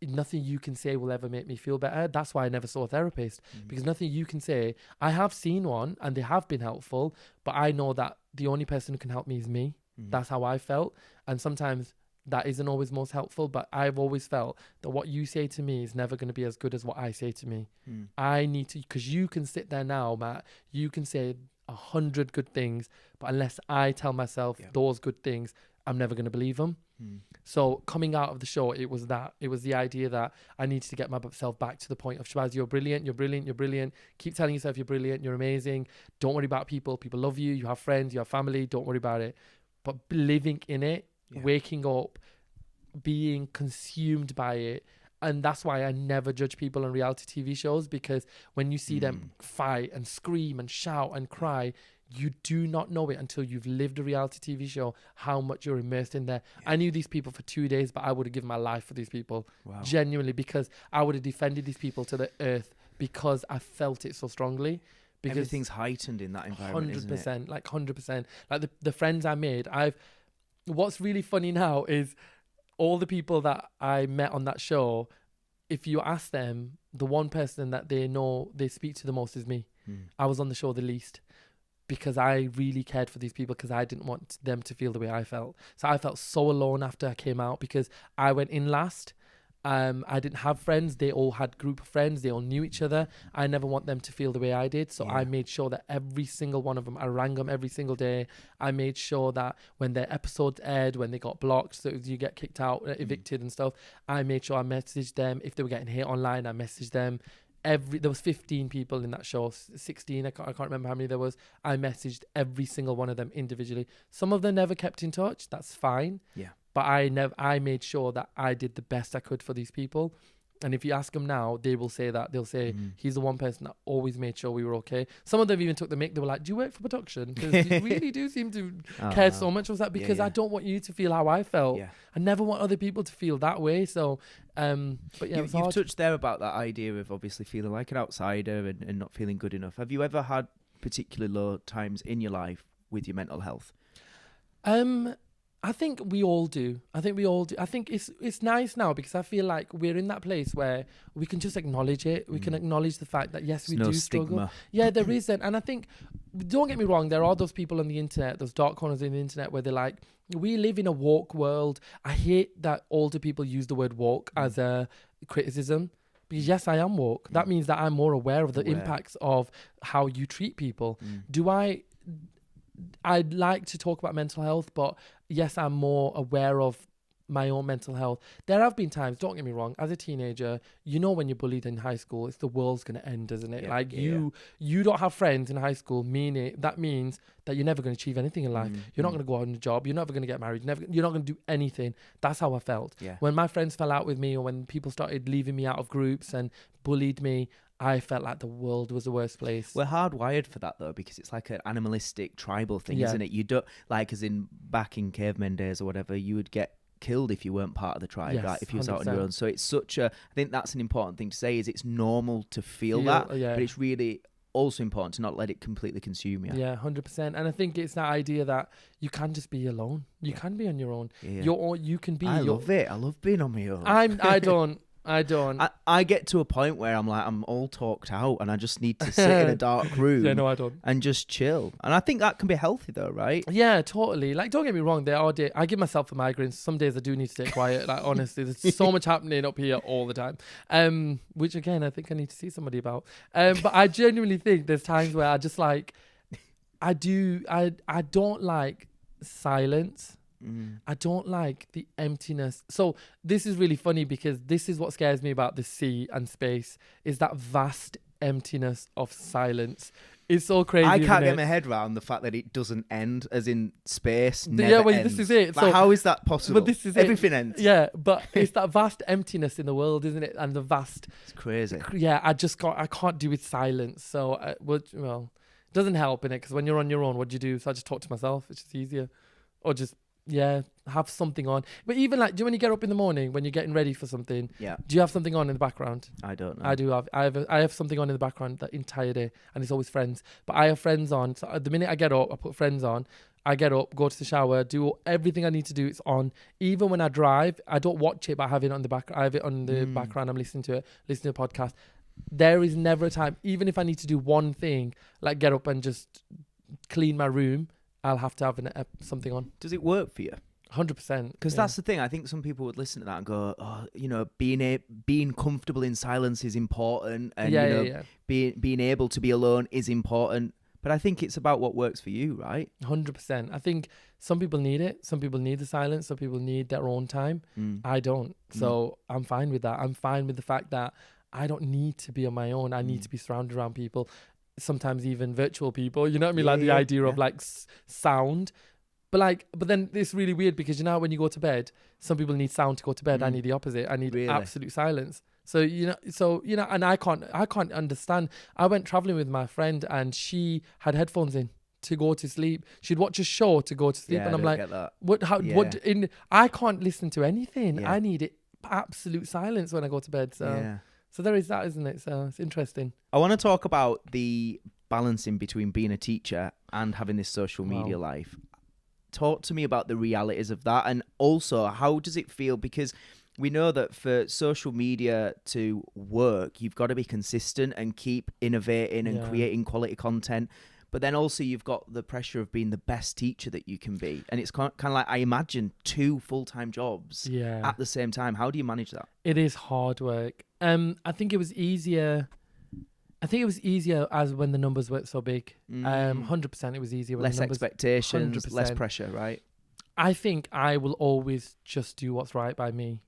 nothing you can say will ever make me feel better. That's why I never saw a therapist, because nothing you can say. I have seen one and they have been helpful, but I know that the only person who can help me is me. That's how I felt. And sometimes that isn't always most helpful, but I've always felt that what you say to me is never going to be as good as what I say to me. I need to, because you can sit there now, Matt, you can say 100 good things, but unless I tell myself those good things, I'm never going to believe them. So coming out of the show, it was the idea that I needed to get myself back to the point of, Shabaz, you're brilliant, you're brilliant, you're brilliant. Keep telling yourself you're brilliant, you're amazing. Don't worry about people. People love you. You have friends, you have family. Don't worry about it. But living in it, waking up, being consumed by it. And that's why I never judge people on reality TV shows, because when you see them fight and scream and shout and cry, you do not know it until you've lived a reality TV show, how much you're immersed in there. I knew these people for 2 days, but I would have given my life for these people. Genuinely, because I would have defended these people to the earth, because I felt it so strongly. Because everything's heightened in that environment, 100%, isn't it? like 100%. Like the friends I made, what's really funny now is all the people that I met on that show, if you ask them, the one person that they know they speak to the most is me. I was on the show the least, because I really cared for these people, because I didn't want them to feel the way I felt. So I felt so alone after I came out, because I went in last. I didn't have friends. They all had group of friends. They all knew each other. I never want them to feel the way I did. So I made sure that every single one of them, I rang them every single day. I made sure that when their episodes aired, when they got blocked, so you get kicked out, evicted and stuff, I made sure I messaged them. If they were getting hit online, I messaged them. There was 15 people in that show, 16, I can't remember how many there was. I messaged every single one of them individually. Some of them never kept in touch. That's fine. But I made sure that I did the best I could for these people. And if you ask them now, they will say that. They'll say, he's the one person that always made sure we were okay. Some of them even took the mic. They were like, do you work for production? Because you really do seem to care so much. Was that because I don't want you to feel how I felt. I never want other people to feel that way. So, but yeah, you've touched there about that idea of obviously feeling like an outsider and not feeling good enough. Have you ever had particularly low times in your life with your mental health? I think we all do. I think it's nice now, because I feel like we're in that place where we can just acknowledge it. We can acknowledge the fact that, yes, we do struggle. Stigma. Yeah, there isn't. And I think, don't get me wrong, there are those people on the internet, those dark corners in the internet where they're like, we live in a woke world. I hate that older people use the word woke as a criticism. Because yes, I am woke. That means that I'm more aware of the impacts of how you treat people. I'd like to talk about mental health, but yes, I'm more aware of my own mental health. There have been times, don't get me wrong, as a teenager, when you're bullied in high school, it's the world's going to end, isn't it? You don't have friends in high school, that means that you're never going to achieve anything in life. You're not going to go out on a job. You're never going to get married. You're not going to do anything. That's how I felt. When my friends fell out with me, or when people started leaving me out of groups and bullied me, I felt like the world was the worst place. We're hardwired for that, though, because it's like an animalistic, tribal thing, isn't it? You don't, like, as in back in cavemen days or whatever, you would get killed if you weren't part of the tribe, right? If you was out on your own. So it's I think that's an important thing to say, is it's normal to feel that, but it's really also important to not let it completely consume you. Yeah, 100%. And I think it's that idea that you can just be alone. You can be on your own. You can be. I love it. I love being on my own. I don't. I get to a point where I'm like, I'm all talked out and I just need to sit in a dark room I don't. and just chill. And I think that can be healthy though, right? Yeah, totally. Like, don't get me wrong, there are days, I give myself a migraine. Some days I do need to stay quiet. Like, honestly, there's so much happening up here all the time. Which again, I think I need to see somebody about. But I genuinely think there's times where I just like, I don't like silence. I don't like the emptiness. So this is really funny, because this is what scares me about the sea and space, is that vast emptiness of silence. It's so crazy. I can't get my head around the fact that it doesn't end, as in space never ends. This is it. Like, so, how is that possible? But this is everything ends. Yeah, but it's that vast emptiness in the world, isn't it? And the vast. It's crazy. Yeah, I can't do with silence. So, well, it doesn't help in it, because when you're on your own, what do you do? So I just talk to myself. It's just easier, or just. Yeah, have something on. But even like, do you, when you get up in the morning, when you're getting ready for something, do you have something on in the background? I don't know. I do have. I have something on in the background the entire day, and it's always Friends. But I have Friends on. So the minute I get up, I put Friends on. I get up, go to the shower, do everything I need to do. It's on. Even when I drive, I don't watch it, but I have it on the back. I have it on the background. I'm listening to a podcast. There is never a time, even if I need to do one thing, like get up and just clean my room, I'll have to have something on. Does it work for you? 100%. Because that's the thing. I think some people would listen to that and go, "Oh, being comfortable in silence is important, and being able to be alone is important." But I think it's about what works for you, right? 100%. I think some people need it. Some people need the silence. Some people need their own time. I don't. So I'm fine with that. I'm fine with the fact that I don't need to be on my own. I need to be surrounded around people, sometimes even virtual people. You know what I mean? The idea of like sound. But then it's really weird because when you go to bed, some people need sound to go to bed. I need the opposite. I need absolute silence. So and I can't understand. I went traveling with my friend and she had headphones in to go to sleep. She'd watch a show to go to sleep, and I'm like, what? How? Yeah. What? I can't listen to anything. Yeah. I need absolute silence when I go to bed. So there is that, isn't it? So it's interesting. I want to talk about the balancing between being a teacher and having this social media life. Talk to me about the realities of that, and also how does it feel? Because we know that for social media to work, you've got to be consistent and keep innovating and creating quality content. But then also you've got the pressure of being the best teacher that you can be. And it's kind of like, I imagine 2 full-time jobs at the same time. How do you manage that? It is hard work. I think it was easier. As when the numbers weren't so big. 100% it was easier. When less the numbers, expectations, 100%. Less pressure, right? I think I will always just do what's right by me.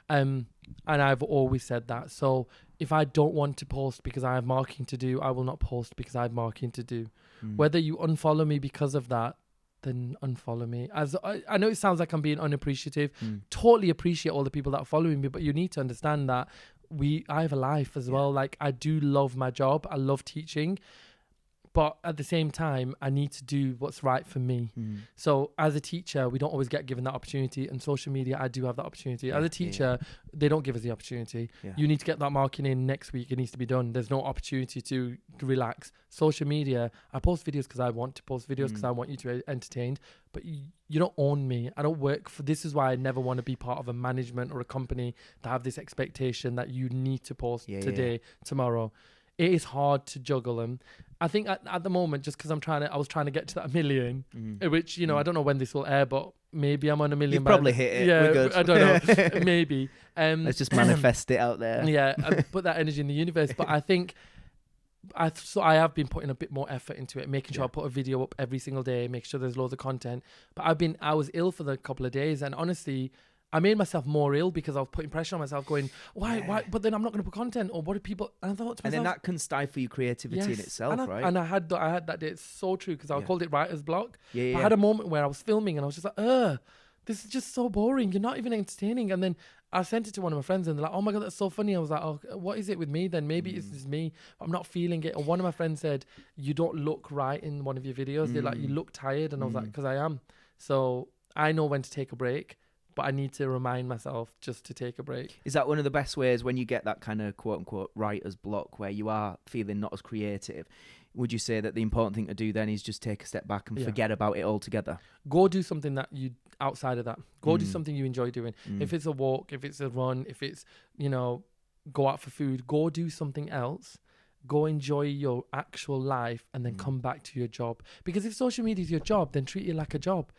And I've always said that. So if I don't want to post because I have marketing to do, I will not post because I have marketing to do. Whether you unfollow me because of that, then unfollow me. As I know it sounds like I'm being unappreciative. Totally appreciate all the people that are following me, but you need to understand that I have a life as well. Like, I do love my job. I love teaching. But at the same time, I need to do what's right for me. So as a teacher, we don't always get given that opportunity. And social media, I do have that opportunity. As a teacher, they don't give us the opportunity. You need to get that marking in next week. It needs to be done. There's no opportunity to relax. Social media, I post videos because I want to post videos because I want you to be entertained. But you don't own me. I don't work for... This is why I never want to be part of a management or a company that have this expectation that you need to post today, tomorrow. It is hard to juggle them. I think at the moment, just because I was trying to get to that 1 million, which, I don't know when this will air, but maybe I'm on 1 million. You've probably hit it. Yeah, we're good. I don't know. Maybe. Let's just manifest it out there. Yeah, put that energy in the universe. But I think I have been putting a bit more effort into it, making sure I put a video up every single day, make sure there's loads of content. But I was ill for the couple of days, and honestly, I made myself more ill because I was putting pressure on myself, going, why? But then I'm not going to put content, or what do people? And I thought to myself, and then that can stifle your creativity in itself, right? And I had that day. It's so true, because I called it writer's block. I had a moment where I was filming and I was just like, this is just so boring. You're not even entertaining. And then I sent it to one of my friends and they're like, oh my God, that's so funny. I was like, oh, what is it with me then? Maybe it's just me. I'm not feeling it. And one of my friends said, you don't look right in one of your videos. They're like, you look tired. And I was like, because I am. So I know when to take a break, but I need to remind myself just to take a break. Is that one of the best ways when you get that kind of quote unquote writer's block where you are feeling not as creative? Would you say that the important thing to do then is just take a step back and forget about it altogether? Go do something that you outside of that. Go do something you enjoy doing. If it's a walk, if it's a run, if it's, go out for food, go do something else. Go enjoy your actual life and then come back to your job. Because if social media is your job, then treat it like a job.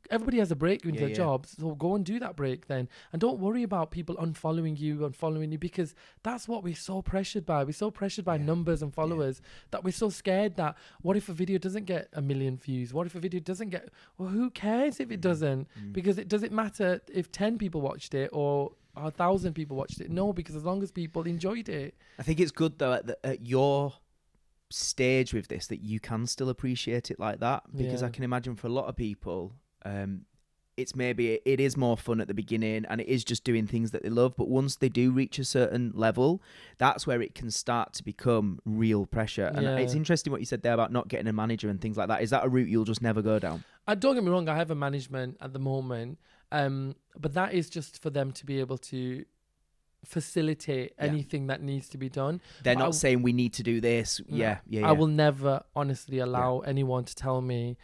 Everybody has a break with their jobs. So go and do that break then. And don't worry about people unfollowing you, because that's what we're so pressured by. We're so pressured by numbers and followers that we're so scared that what if a video doesn't get 1 million views? What if a video doesn't get... Well, who cares if it doesn't? Because it doesn't matter if 10 people watched it or 1,000 people watched it. No, because as long as people enjoyed it. I think it's good though at your stage with this that you can still appreciate it like that, because I can imagine for a lot of people it is more fun at the beginning and it is just doing things that they love, but once they do reach a certain level, that's where it can start to become real pressure. And it's interesting what you said there about not getting a manager and things like that. Is that a route you'll just never go down? Don't get me wrong, I have a management at the moment, but that is just for them to be able to facilitate anything that needs to be done. They're not saying we need to do this. I will never honestly allow anyone to tell me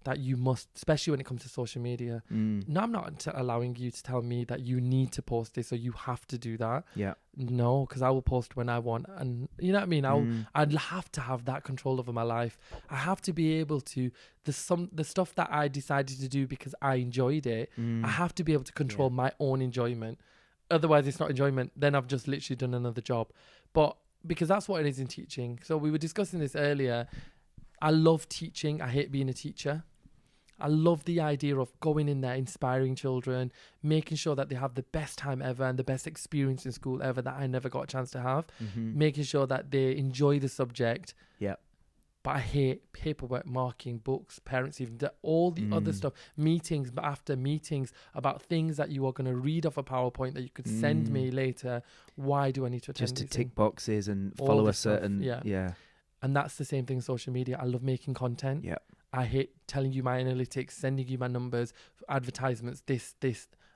that you must, especially when it comes to social media. No, I'm not allowing you to tell me that you need to post this or you have to do that. Yeah. No, because I will post when I want, and you know what I mean. I'd have to have that control over my life. I have to be able to the stuff that I decided to do because I enjoyed it. I have to be able to control my own enjoyment. Otherwise, it's not enjoyment. Then I've just literally done another job. But because that's what it is in teaching. So we were discussing this earlier. I love teaching. I hate being a teacher. I love the idea of going in there, inspiring children, making sure that they have the best time ever and the best experience in school ever that I never got a chance to have, making sure that they enjoy the subject. Yeah. But I hate paperwork, marking, books, parents, even all the other stuff, meetings, but after meetings about things that you are going to read off a PowerPoint that you could send me later. Why do I need to attend just to these tick things? boxes and All follow a this stuff, certain yeah. And that's the same thing in social media. I love making content. Yeah. I hate telling you my analytics, sending you my numbers, advertisements, this.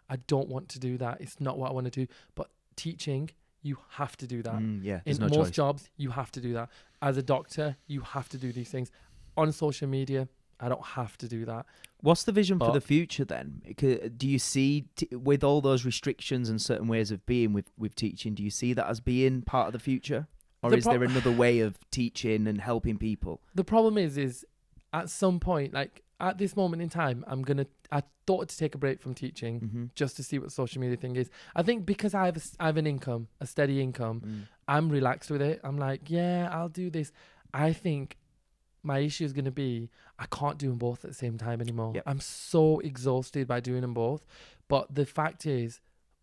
I don't want to do that. It's not what I want to do. But teaching, you have to do that. There's in no most choice. jobs, you have to do that. As a doctor, you have to do these things. On social media, I don't have to do that. What's the vision for the future then? Do you see, with all those restrictions and certain ways of being with teaching, do you see that as being part of the future? Or is there another way of teaching and helping people? The problem is at some point, like at this moment in time, I thought to take a break from teaching just to see what the social media thing is. I think because I have an income, a steady income, I'm relaxed with it. I'm like, yeah, I'll do this. I think my issue is going to be I can't do them both at the same time anymore. Yep. I'm so exhausted by doing them both. But the fact is,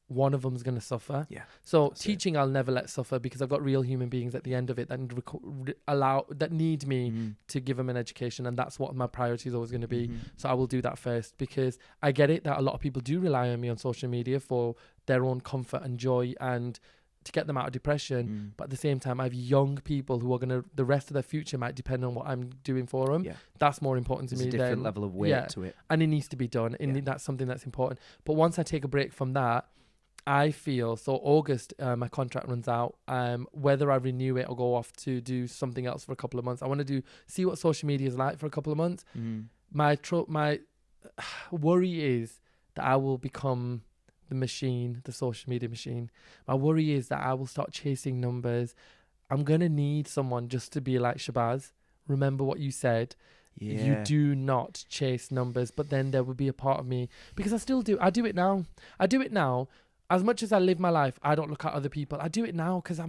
one of them is going to suffer. Yeah. So teaching, I'll never let suffer because I've got real human beings at the end of it that need me to give them an education, and that's what my priority is always going to be. So I will do that first because I get it that a lot of people do rely on me on social media for their own comfort and joy and to get them out of depression. But at the same time, I have young people who are the rest of their future might depend on what I'm doing for them. Yeah. That's more important to There's me. a different level of weight to it. And it needs to be done. And that's something that's important. But once I take a break from that, I feel, so August, my contract runs out. Whether I renew it or go off to do something else for a couple of months, I want to see what social media is like for a couple of months. My worry is that I will become the social media machine. My worry is that I will start chasing numbers. I'm going to need someone just to be like, Shabaz, remember what you said. Yeah. You do not chase numbers. But then there will be a part of me, because I still do. I do it now. As much as I live my life, I don't look at other people. I do it now because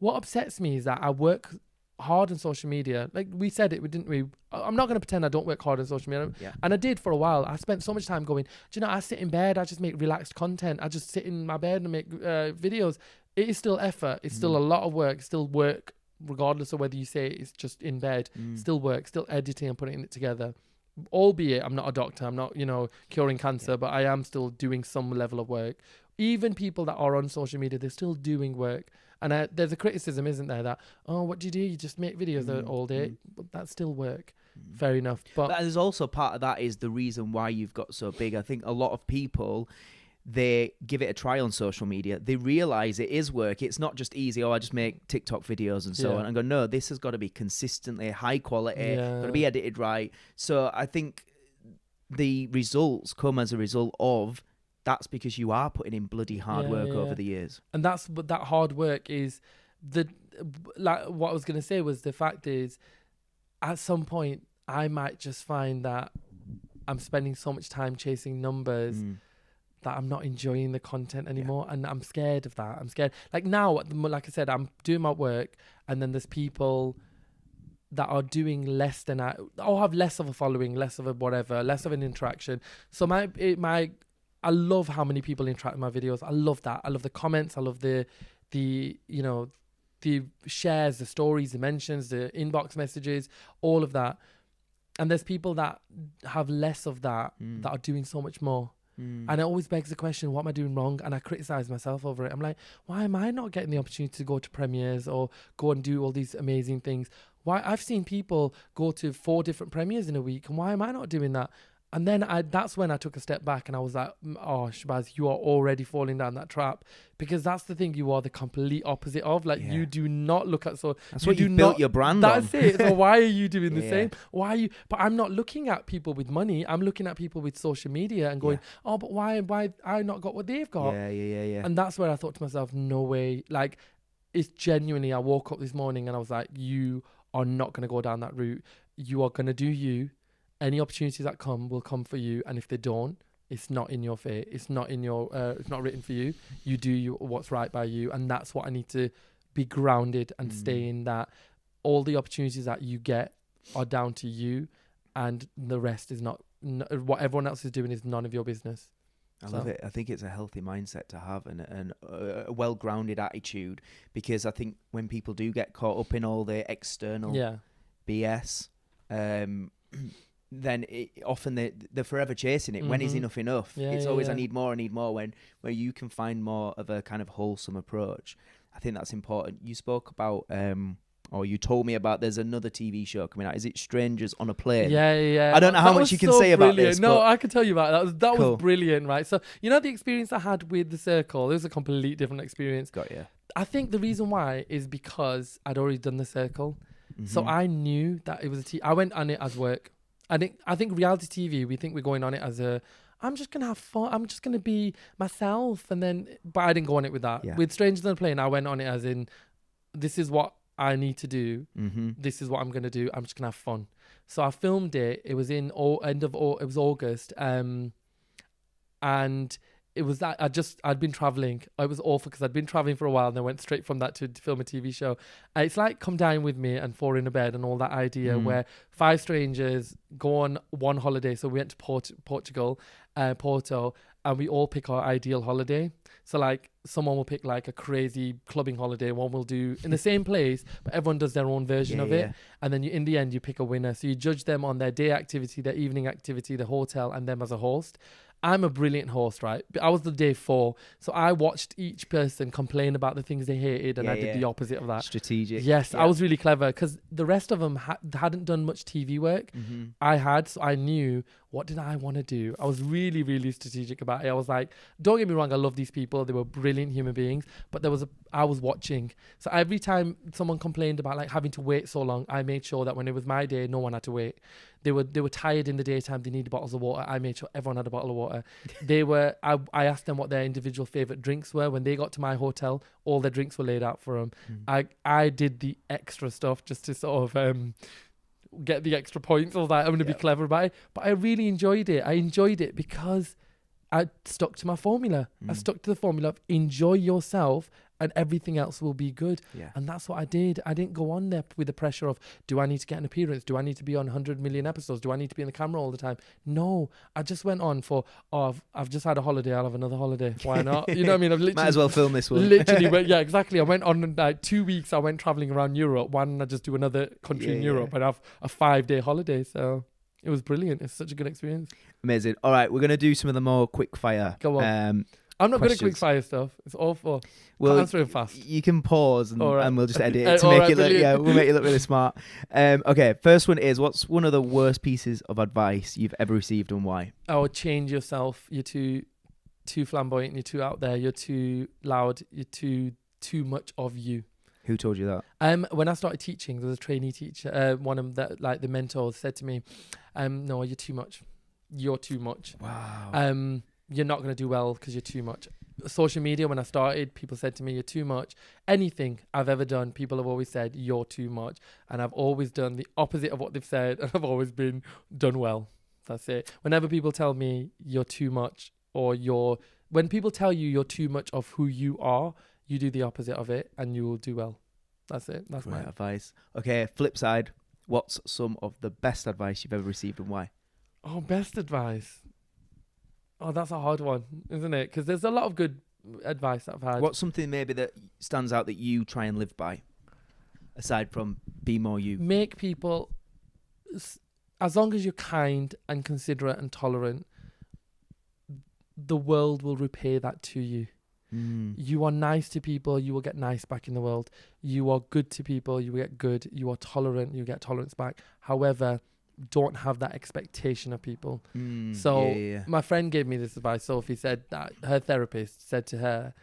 what upsets me is that I work hard on social media. Like we said it, didn't we? I'm not going to pretend I don't work hard on social media. Yeah. And I did for a while. I spent so much time going, do you know, I sit in bed, I just make relaxed content. I just sit in my bed and make videos. It is still effort. It's still a lot of work. Still work, regardless of whether you say it's just in bed. Still work, still editing and putting it together. Albeit I'm not a doctor. I'm not, curing cancer, but I am still doing some level of work. Even people that are on social media, they're still doing work. And there's a criticism, isn't there, that, what do? You just make videos all day. But that's still work. Fair enough. But there's also part of that is the reason why you've got so big. I think a lot of people, they give it a try on social media. They realise it is work. It's not just easy, I just make TikTok videos and so on. And go, no, this has got to be consistently high quality, got to be edited right. So I think the results come as a result of that's because you are putting in bloody hard work over the years. And that's what that hard work is. What I was going to say was the fact is, at some point, I might just find that I'm spending so much time chasing numbers that I'm not enjoying the content anymore. And I'm scared of that. I'm scared. Like now, like I said, I'm doing my work, and then there's people that are doing less than I'll have less of a following, less of a whatever, less of an interaction. So I love how many people interact with my videos. I love that. I love the comments. I love the shares, the stories, the mentions, the inbox messages, all of that. And there's people that have less of that that are doing so much more. And it always begs the question, what am I doing wrong? And I criticize myself over it. I'm like, why am I not getting the opportunity to go to premieres or go and do all these amazing things? Why? I've seen people go to 4 different premieres in a week, and why am I not doing that? And then that's when I took a step back and I was like, oh, Shabaz, you are already falling down that trap. Because that's the thing you are the complete opposite of. Like, you do not look at... So that's what you built your brand on. That's it. So why are you doing the same? Why are you... But I'm not looking at people with money. I'm looking at people with social media and going, oh, but why I not got what they've got? Yeah. And that's where I thought to myself, no way. Like, it's genuinely... I woke up this morning and I was like, you are not going to go down that route. You are going to do you. Any opportunities that come will come for you, and if they don't, it's not in your fate. It's not in your. It's not written for you. You do what's right by you, and that's what I need to be grounded and stay in. That all the opportunities that you get are down to you, and the rest is not. What everyone else is doing is none of your business. I love it. I think it's a healthy mindset to have and a well-grounded attitude, because I think when people do get caught up in all the external BS. Then often they're forever chasing it. When is enough? It's always I need more. When where you can find more of a kind of wholesome approach, I think that's important. You spoke about or you told me about there's another TV show coming out. Is it Strangers on a Plane? Yeah. I don't know how much you can say about this. No, I can tell you about it. That was brilliant, right? So you know the experience I had with The Circle. It was a completely different experience. Got you. I think the reason why is because I'd already done The Circle, so I knew that it was I went on it as work. I think reality TV, we think we're going on it as I'm just going to have fun. I'm just going to be myself. But I didn't go on it with that. Yeah. With Strangers on a Plane, I went on it as in, this is what I need to do. This is what I'm going to do. I'm just going to have fun. So I filmed it. It was it was August. And it was that I'd been traveling. It was awful because I'd been traveling for a while and then went straight from that to film a TV show. It's like Come Dine With Me and Four in a Bed and all that idea where 5 strangers go on one holiday. So we went to Portugal, Porto, and we all pick our ideal holiday. So like someone will pick like a crazy clubbing holiday. One will do in the same place, but everyone does their own version of it. And then in the end, you pick a winner. So you judge them on their day activity, their evening activity, the hotel, and them as a host. I'm a brilliant host, right? But I was the day 4. So I watched each person complain about the things they hated and I did the opposite of that. Strategic. Yes, I was really clever because the rest of them hadn't done much TV work. I had, so I knew what did I want to do. I was really, really strategic about it. I was like, don't get me wrong, I love these people. They were brilliant human beings, but I was watching. So every time someone complained about like having to wait so long, I made sure that when it was my day, no one had to wait. They were tired in the daytime. They needed bottles of water. I made sure everyone had a bottle of water. I asked them what their individual favorite drinks were. When they got to my hotel, all their drinks were laid out for them. I did the extra stuff just to sort of get the extra points. I was like, I'm going to be clever about it. But I really enjoyed it. I enjoyed it because I stuck to my formula. I stuck to the formula of enjoy yourself and everything else will be good. And that's what I did. I didn't go on there with the pressure of, do I need to get an appearance? Do I need to be on 100 million episodes? Do I need to be in the camera all the time? No, I just went on for, I've just had a holiday. I'll have another holiday. Why not? You know what I mean? I've literally, might as well film this one. Yeah, exactly. I went on like 2 weeks. I went traveling around Europe. I just do another country in Europe and have a 5-day holiday. So it was brilliant. It's such a good experience. Amazing. All right, we're going to do some of the more quick fire. Go on. I'm not good at quick fire stuff. It's awful. Well, answer it fast. You can pause and we'll just edit it to make it look. Yeah, we'll make it look really smart. Okay, first one is, what's one of the worst pieces of advice you've ever received and why? Oh, change yourself. You're too flamboyant. You're too out there. You're too loud. You're too much of you. Who told you that? When I started teaching, there was a trainee teacher. One of them, like the mentors, said to me, "No, you're too much. You're too much. Wow. You're not going to do well because you're too much." Social media, when I started, people said to me, "You're too much." Anything I've ever done, people have always said, "You're too much." And I've always done the opposite of what they've said, and I've always been done well. That's it. Whenever people tell me you're too much, when people tell you you're too much of who you are, you do the opposite of it and you will do well. That's it. That's my advice. Okay, flip side. What's some of the best advice you've ever received and why? Oh, best advice. Oh, that's a hard one, isn't it? Because there's a lot of good advice that I've had. What's something maybe that stands out that you try and live by, aside from be more you? Make people, as long as you're kind and considerate and tolerant, the world will repay that to you. You are nice to people, you will get nice back in the world. You are good to people, you will get good. You are tolerant, you get tolerance back. However, don't have that expectation of people. So my friend gave me this advice. Sophie said that her therapist said to her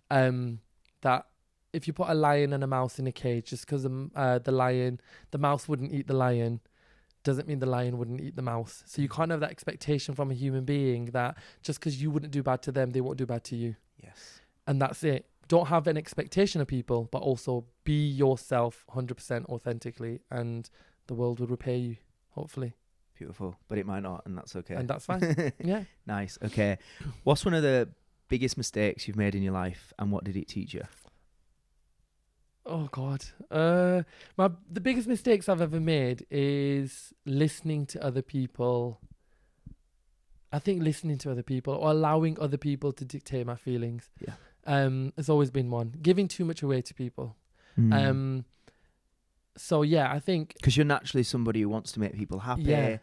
that if you put a lion and a mouse in a cage, just because the mouse wouldn't eat the lion, doesn't mean the lion wouldn't eat the mouse. So you can't have that expectation from a human being that just because you wouldn't do bad to them, they won't do bad to you. Yes. And that's it. Don't have an expectation of people, but also be yourself 100% authentically, and the world will repay you, hopefully. Beautiful. But it might not, and that's okay. And that's fine. Yeah. Nice. Okay. What's one of the biggest mistakes you've made in your life, and what did it teach you? Oh God. The biggest mistakes I've ever made is listening to other people. I think listening to other people or allowing other people to dictate my feelings. Yeah. Has always been one. Giving too much away to people. So yeah, I think because you're naturally somebody who wants to make people happy. Yeah.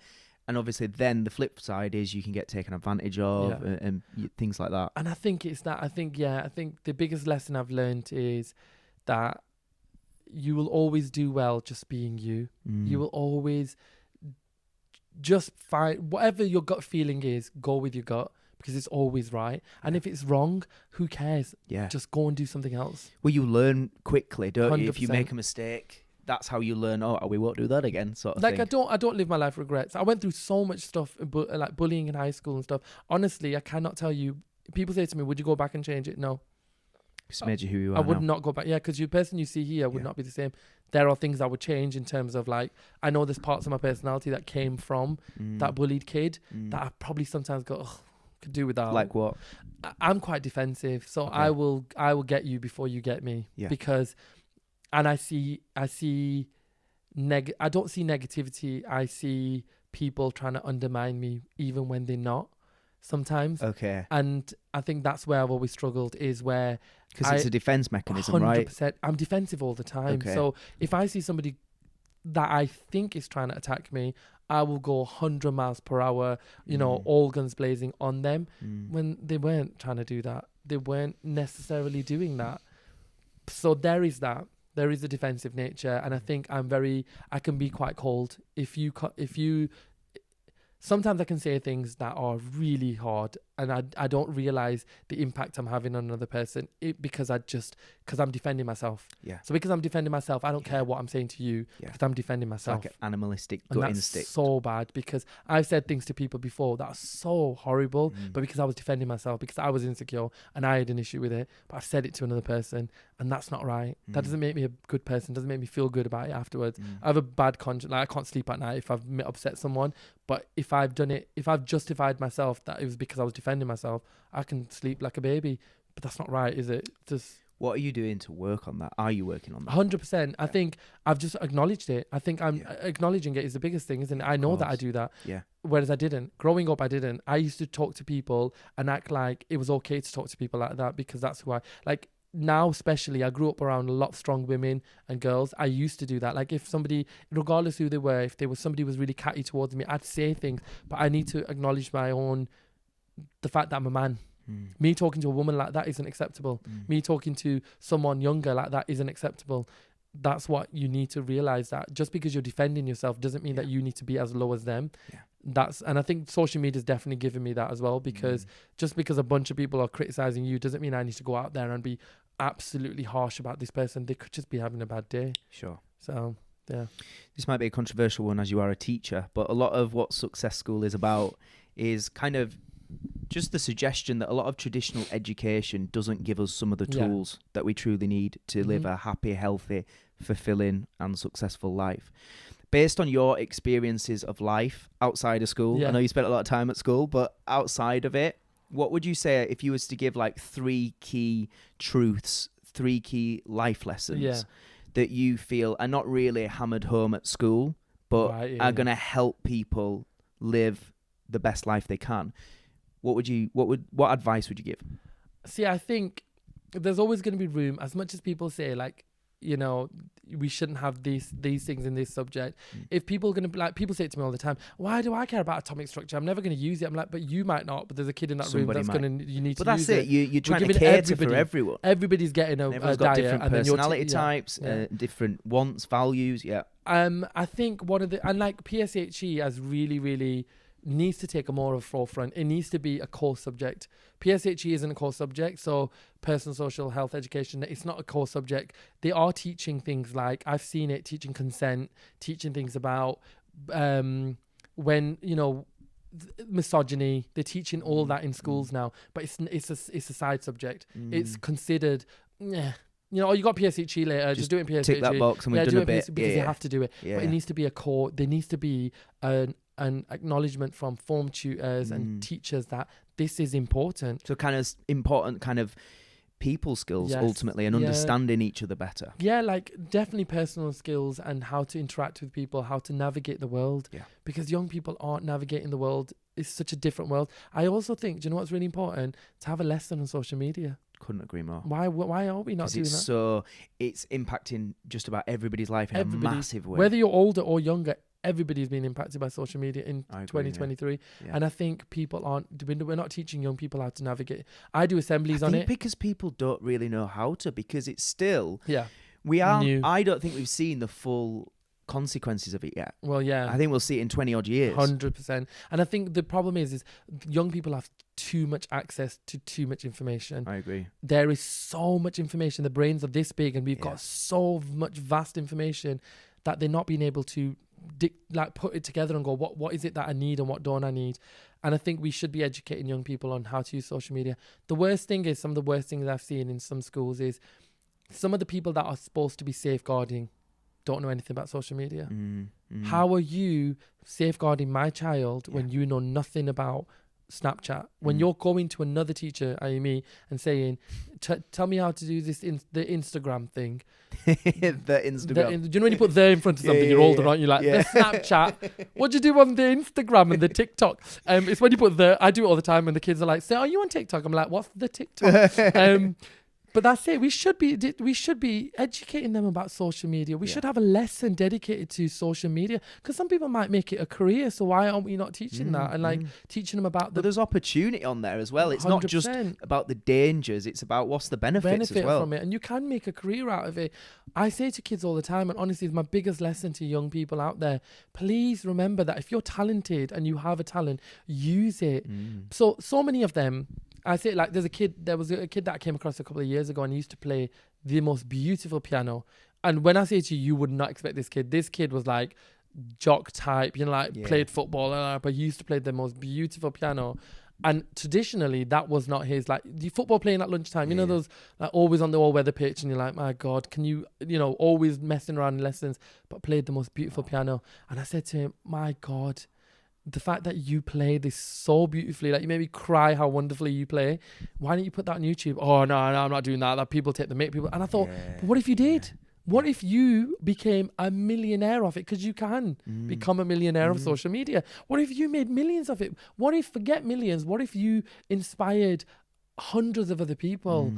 And obviously then the flip side is you can get taken advantage of and things like that. And I think it's that. I think the biggest lesson I've learned is that you will always do well just being you. You will always just find whatever your gut feeling is, go with your gut, because it's always right. And if it's wrong, who cares? Yeah. Just go and do something else. Well, you learn quickly, don't you? If you 100%. make a mistake, that's how you learn. Oh, we won't do that again, sort of thing. I don't live my life with regrets. I went through so much stuff, like bullying in high school and stuff. Honestly, I cannot tell you. People say to me, "Would you go back and change it?" No. It's made you who you are. I would now. not go back. Yeah, because the person you see here would not be the same. There are things I would change in terms of like, I know there's parts of my personality that came from that bullied kid that I probably sometimes go, could do without. Like what? I'm quite defensive, so Okay. I will get you before you get me. Yeah. Because, and I don't see negativity. I see people trying to undermine me even when they're not. Sometimes. Okay. And I think that's where I've always struggled, is where Because it's a defense mechanism, 100%, right? I'm defensive all the time. Okay. So if I see somebody that I think is trying to attack me, I will go 100 miles per hour, all guns blazing on them, when they weren't trying to do that. They weren't necessarily doing that. So there is that. There is a defensive nature, and I think I can be quite cold. If you sometimes I can say things that are really hard, and I don't realize the impact I'm having on another person because I'm defending myself. Yeah. So because I'm defending myself, I don't care what I'm saying to you because I'm defending myself. It's like an animalistic And gut that's instinct. so bad, because I've said things to people before that are so horrible, but because I was defending myself, because I was insecure and I had an issue with it, but I've said it to another person, and that's not right. That doesn't make me a good person, doesn't make me feel good about it afterwards. I have a bad conscience. Like, I can't sleep at night if I've upset someone, but if I've done it, if I've justified myself that it was because I was defending myself, I can sleep like a baby. But that's not right, is it? Just What are you doing to work on that? Are you working on that? 100%. I think I've just acknowledged it. I think I'm acknowledging it is the biggest thing, isn't it? I know that I do that. Yeah. Whereas I didn't. Growing up, I didn't. I used to talk to people and act like it was okay to talk to people like that, because that's who I like. Now, especially, I grew up around a lot of strong women and girls. I used to do that. Like, if somebody, regardless who they were, if there was somebody who was really catty towards me, I'd say things. But I need to acknowledge the fact that I'm a man. Me talking to a woman like that isn't acceptable. Me talking to someone younger like that isn't acceptable. That's what you need to realize, that just because you're defending yourself doesn't mean that you need to be as low as them. And I think social media's definitely given me that as well, because just because a bunch of people are criticizing you doesn't mean I need to go out there and be absolutely harsh about this person. They could just be having a bad day. Sure. So yeah, this might be a controversial one as you are a teacher, but a lot of what Success School is about is kind of just the suggestion that a lot of traditional education doesn't give us some of the tools that we truly need to live a happy, healthy, fulfilling and successful life. Based on your experiences of life outside of school, I know you spent a lot of time at school, but outside of it, what would you say if you was to give like 3 key truths, 3 key life lessons that you feel are not really hammered home at school, but are going to help people live the best life they can? What advice would you give? See, I think there's always going to be room, as much as people say, like, you know, we shouldn't have these things in this subject. If people are going to be like, people say it to me all the time, why do I care about atomic structure? I'm never going to use it. I'm like, but you might not, but there's a kid in that room that's going to, you need to use it. But that's it. You're trying to cater for everyone. Everybody's getting a Everyone's diet. got different and personality types, different wants, values. Yeah. I think one of the, and like PSHE has really, really needs to take a more of a forefront. It needs to be a core subject. PSHE isn't a core subject, so personal social health education, it's not a core subject. They are teaching things like, I've seen it, teaching consent, teaching things about when, you know, misogyny. They're teaching all that in schools now, but it's a side subject. It's considered, you know, oh, you got PSHE later, just do it in PSHE. Tick that box and we've done a bit. Because you have to do it. But it needs to be a core. There needs to be an acknowledgement from form tutors and teachers that this is important. So kind of important kind of people skills ultimately, and understanding each other better. Yeah, like definitely personal skills and how to interact with people, how to navigate the world. Yeah. Because young people aren't navigating the world. It's such a different world. I also think, do you know what's really important? To have a lesson on social media. Couldn't agree more. Why are we not doing that? So it's impacting just about everybody's life in a massive way. Whether you're older or younger, everybody's been impacted by social media in 2023. Yeah. And I think people we're not teaching young people how to navigate. I do assemblies on it. Because people don't really know how to, because it's still, new. I don't think we've seen the full consequences of it yet. Well, yeah. I think we'll see it in 20 odd years. 100%. And I think the problem is young people have too much access to too much information. I agree. There is so much information. The brains are this big and we've got so much vast information that they're not being able to put it together and go, what is it that I need and what don't I need? And I think we should be educating young people on how to use social media. The worst thing is, some of the worst things I've seen in some schools is some of the people that are supposed to be safeguarding don't know anything about social media. How are you safeguarding my child when you know nothing about Snapchat? When you're going to another teacher, i.e. me, and saying, tell me how to do this the Instagram thing. The Instagram. Do you know when you put the in front of something, you're older, aren't you? Like the Snapchat. What do you do on the Instagram and the TikTok? It's when you put I do it all the time, and the kids are like, "Say, are you on TikTok?" I'm like, "What's the TikTok?" But that's it. We should be educating them about social media. We should have a lesson dedicated to social media, because some people might make it a career. So why aren't we not teaching that and teaching them about But there's opportunity on there as well. It's 100%. Not just about the dangers. It's about what's the benefit as well. From it, and you can make a career out of it. I say to kids all the time, and honestly, it's my biggest lesson to young people out there. Please remember that if you're talented and you have a talent, use it. So many of them. I say, like, there was a kid that I came across a couple of years ago, and he used to play the most beautiful piano. And when I say to you, you would not expect this kid. This kid was like jock type, you know, played football, but he used to play the most beautiful piano. And traditionally, that was not his, like, the football playing at lunchtime, you know, those, like, always on the all-weather pitch, and you're like, my God, can you, you know, always messing around in lessons, but played the most beautiful piano. And I said to him, my God, the fact that you play this so beautifully, like, you made me cry how wonderfully you play. Why don't you put that on YouTube? Oh, no, I'm not doing that. That people take the mic. People. And I thought, but what if you did? What if you became a millionaire of it? Because you can become a millionaire of social media. What if you made millions of it? What if, forget millions, what if you inspired hundreds of other people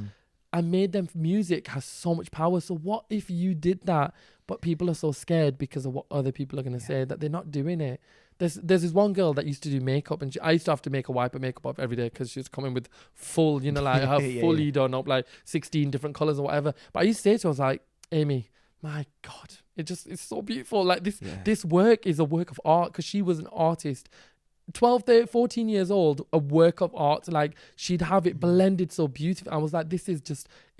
and made them, music has so much power. So what if you did that, but people are so scared because of what other people are going to say that they're not doing it? There's this one girl that used to do makeup, and I used to have to make her wipe her makeup up every day because she was coming with full, you know, like her fully done up, like 16 different colours or whatever. But I used to say to her, I was like, Amy, my God, it's so beautiful. Like this work is a work of art, because she was an artist. 12, 13, 14 years old, a work of art. Like, she'd have it blended so beautifully. I was like, it's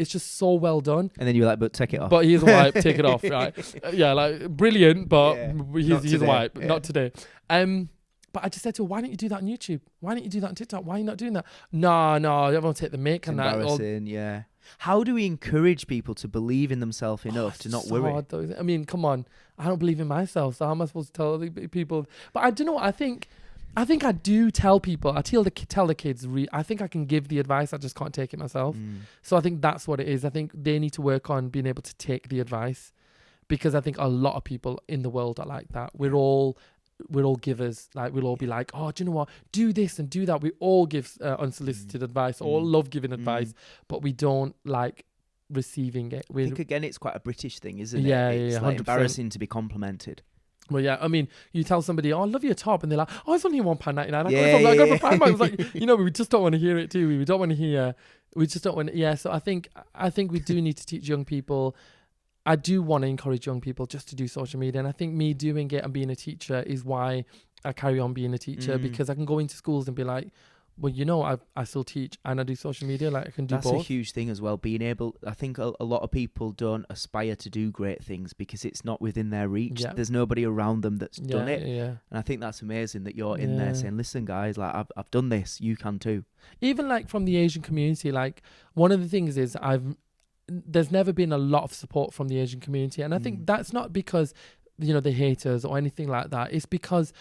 just so well done. And then you were like, but take it off. But he's a wipe, take it off, right? Yeah, like, brilliant, but he's a wipe, not today. But I just said to her, why don't you do that on YouTube? Why don't you do that on TikTok? Why are you not doing that? No, everyone take the mic and that. Embarrassing, How do we encourage people to believe in themselves enough to not worry? Hard, though. I mean, come on. I don't believe in myself, so how am I supposed to tell other people? But I don't know. I think I do tell people. I tell the kids. I think I can give the advice. I just can't take it myself. So I think that's what it is. I think they need to work on being able to take the advice, because I think a lot of people in the world are like that. We're all givers. Like, we'll all be like, oh, do you know what? Do this and do that. We all give unsolicited advice. All love giving advice, but we don't, like, receiving it. I think again, it's quite a British thing, isn't Yeah, it? It's yeah, like 100%. embarrassing to be complimented. Well, yeah, I mean, you tell somebody, "Oh, I love your top," and they're like, "Oh, it's only £1.99." I Yeah, go for Primark. It's like, you know, we just don't want to hear it, do we? We don't want to hear. We just don't want. Yeah, so I think we do need to teach young people. I do want to encourage young people just to do social media, and I think me doing it and being a teacher is why I carry on being a teacher, because I can go into schools and be like, well, you know, I still teach and I do social media. Like, I can do That's both. a huge thing as well. Being able, I think a lot of people don't aspire to do great things because it's not within their reach. Yeah. There's nobody around them that's done it. Yeah. And I think that's amazing that you're in there saying, listen, guys, like I've done this. You can too. Even like from the Asian community, like one of the things is there's never been a lot of support from the Asian community. And I think that's not because, you know, they're haters or anything like that. It's because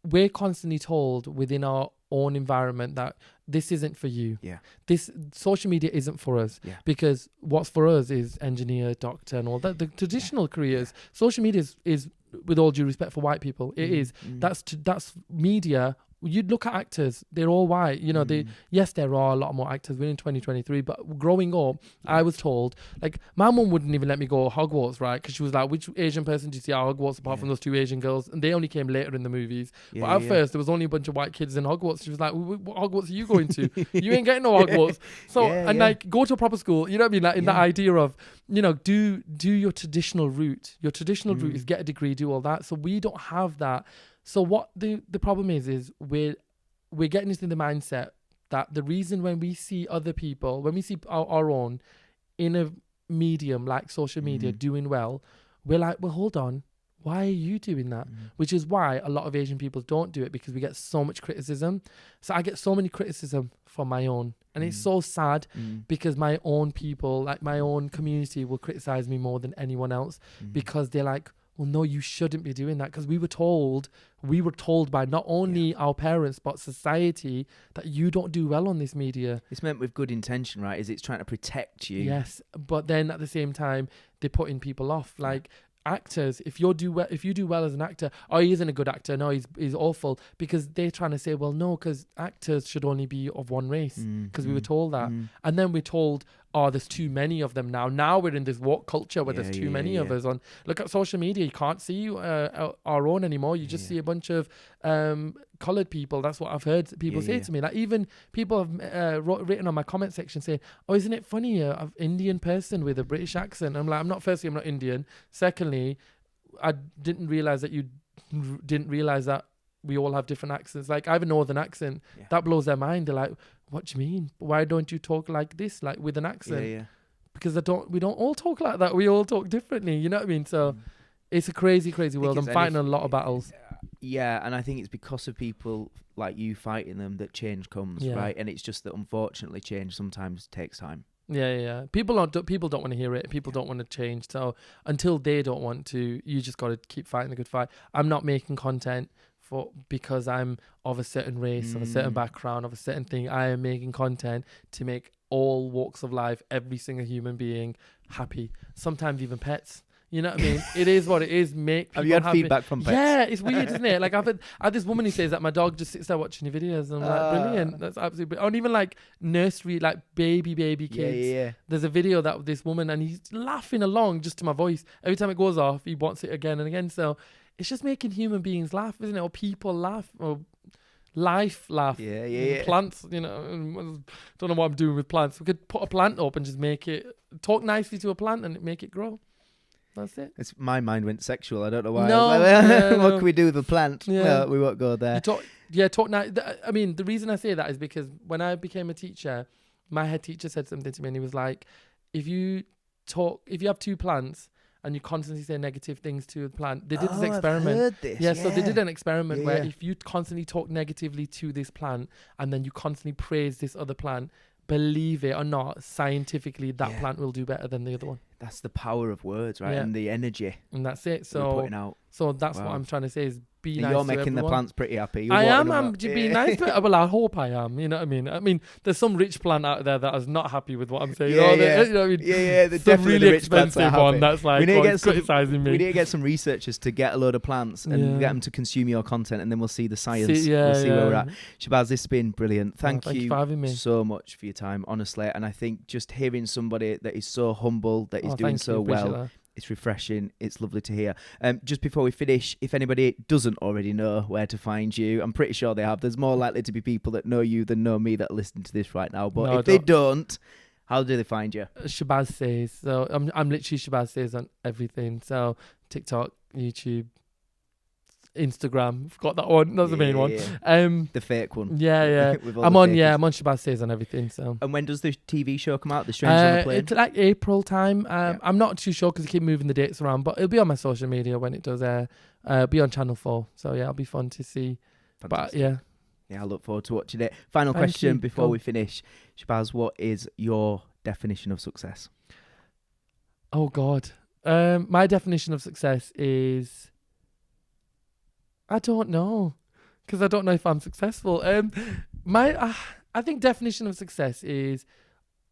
we're constantly told within our own environment that this isn't for you. Yeah. This social media isn't for us. Yeah. Because what's for us is engineer, doctor, and all that. The traditional careers. Social media is, with all due respect for white people, it is. That's media. You'd look at actors; they're all white. You know, yes, there are a lot more actors. We're in 2023, but growing up, I was told, like, my mum wouldn't even let me go Hogwarts, right? Because she was like, "Which Asian person do you see at Hogwarts apart from those two Asian girls?" And they only came later in the movies. But at first, there was only a bunch of white kids in Hogwarts. She was like, "What Hogwarts are you going to? You ain't getting no Hogwarts." So like, go to a proper school. You know what I mean? Like, in that idea of, you know, do your traditional route. Your traditional route is get a degree, do all that. So we don't have that. So what the problem is we're getting into the mindset that the reason when we see other people, when we see our own in a medium like social media doing well, we're like, well, hold on, why are you doing that? Which is why a lot of Asian people don't do it, because we get so much criticism. So I get so many criticism from my own. And it's so sad because my own people, like my own community, will criticize me more than anyone else because they're like, well, no, you shouldn't be doing that, because we were told by not only our parents but society that you don't do well on this media. It's meant with good intention, right? Is it's trying to protect you? Yes, but then at the same time, they're putting people off. Like actors, if you do well as an actor, oh, he isn't a good actor, no, he's awful, because they're trying to say, well, no, because actors should only be of one race, because we were told that, and then we're told, oh, there's too many of them now we're in this woke culture where there's too many of us on. Look at social media, you can't see our own anymore. You just see a bunch of coloured people. That's what I've heard people say to me. Like, even people have written on my comment section saying, oh, isn't it funny, an Indian person with a British accent? I'm like, I'm not Indian. Secondly, I didn't realise that we all have different accents. Like, I have a northern accent. That blows their mind. They're like, what do you mean? Why don't you talk like this, like with an accent? Because we don't all talk like that. We all talk differently. You know what I mean? So it's a crazy, crazy world. I'm fighting a lot of battles. Yeah, and I think it's because of people like you fighting them that change comes, right? And it's just that unfortunately change sometimes takes time. Yeah. People don't want to hear it. People don't want to change. So until they don't want to, you just got to keep fighting the good fight. I'm not making content because I'm of a certain race, of a certain background, of a certain thing. I am making content to make all walks of life, every single human being happy. Sometimes even pets. You know what I mean? It is what it is. Make people Have you had happy. feedback from pets? Yeah, it's weird, isn't it? Like, I had this woman who says that my dog just sits there watching your videos, and I'm like, brilliant. That's absolutely brilliant. Or even like nursery, like baby kids. Yeah. There's a video that this woman, and he's laughing along just to my voice. Every time it goes off, he wants it again and again. So it's just making human beings laugh, isn't it? Or people laugh, or life laugh. Yeah. Plants, you know, don't know what I'm doing with plants. We could put a plant up and just talk nicely to a plant and make it grow. That's it. My mind went sexual. I don't know why. No, what can we do with a plant? Yeah. No, we won't go there. Talk now. I mean, the reason I say that is because when I became a teacher, my head teacher said something to me, and he was like, if you have two plants and you constantly say negative things to the plant, they did this experiment. I've heard this. Yeah, so they did an experiment where if you constantly talk negatively to this plant and then you constantly praise this other plant, believe it or not, scientifically that plant will do better than the other one. That's the power of words, right? And the energy. And that's it. we're putting out. So that's what I'm trying to say is be nice You're to making the everyone. plants pretty happy. You're I watering am. them I'm up. just being nice, but well, I hope I am. You know what I mean? I mean, there's some rich plant out there that is not happy with what I'm saying. Yeah, or yeah. you know what I mean? Yeah, they're Some definitely really the rich plants that are expensive one happy. that's like, We need to oh, get some- criticizing me. We need to get some researchers to get a load of plants and get them to consume your content, and then we'll see the science. We'll see where we're at. Shabaz, this has been brilliant. Thank you you for having me. so much for your time, honestly. And I think just hearing somebody that is so humble, that is doing so well, it's refreshing. It's lovely to hear. Just before we finish, if anybody doesn't already know where to find you, I'm pretty sure they have. There's more likely to be people that know you than know me that are listening to this right now. But if they don't, how do they find you? Shabaz Says. So I'm literally Shabaz Says on everything. So TikTok, YouTube, Instagram. Forgot that one. That's the main one. The fake one. Yeah. I'm on Shabaz Says on everything. So. And when does the TV show come out? The Strangers on the Plane? It's like April time. I'm not too sure because I keep moving the dates around, but it'll be on my social media when it does air. Be on Channel 4. So yeah, it'll be fun to see. Fantastic. But yeah. Yeah, I look forward to watching it. Final question before we finish. Shabaz, what is your definition of success? Oh God. My definition of success is, I don't know, because I don't know if I'm successful. I think definition of success is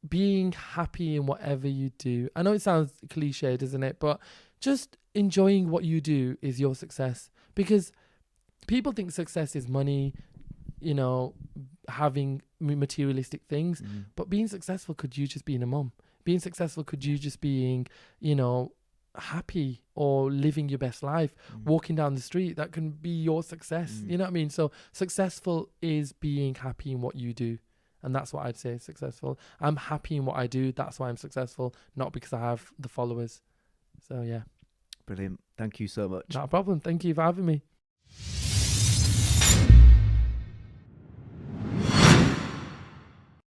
being happy in whatever you do. I know it sounds cliched, isn't it? But just enjoying what you do is your success. Because people think success is money, you know, having materialistic things. But being successful could you just being a mum. Being successful could you just being, you know, happy or living your best life, walking down the street. That can be your success. You know what I mean? So successful is being happy in what you do. And that's what I'd say successful. I'm happy in what I do. That's why I'm successful, not because I have the followers. So yeah. Brilliant. Thank you so much. Not a problem. Thank you for having me.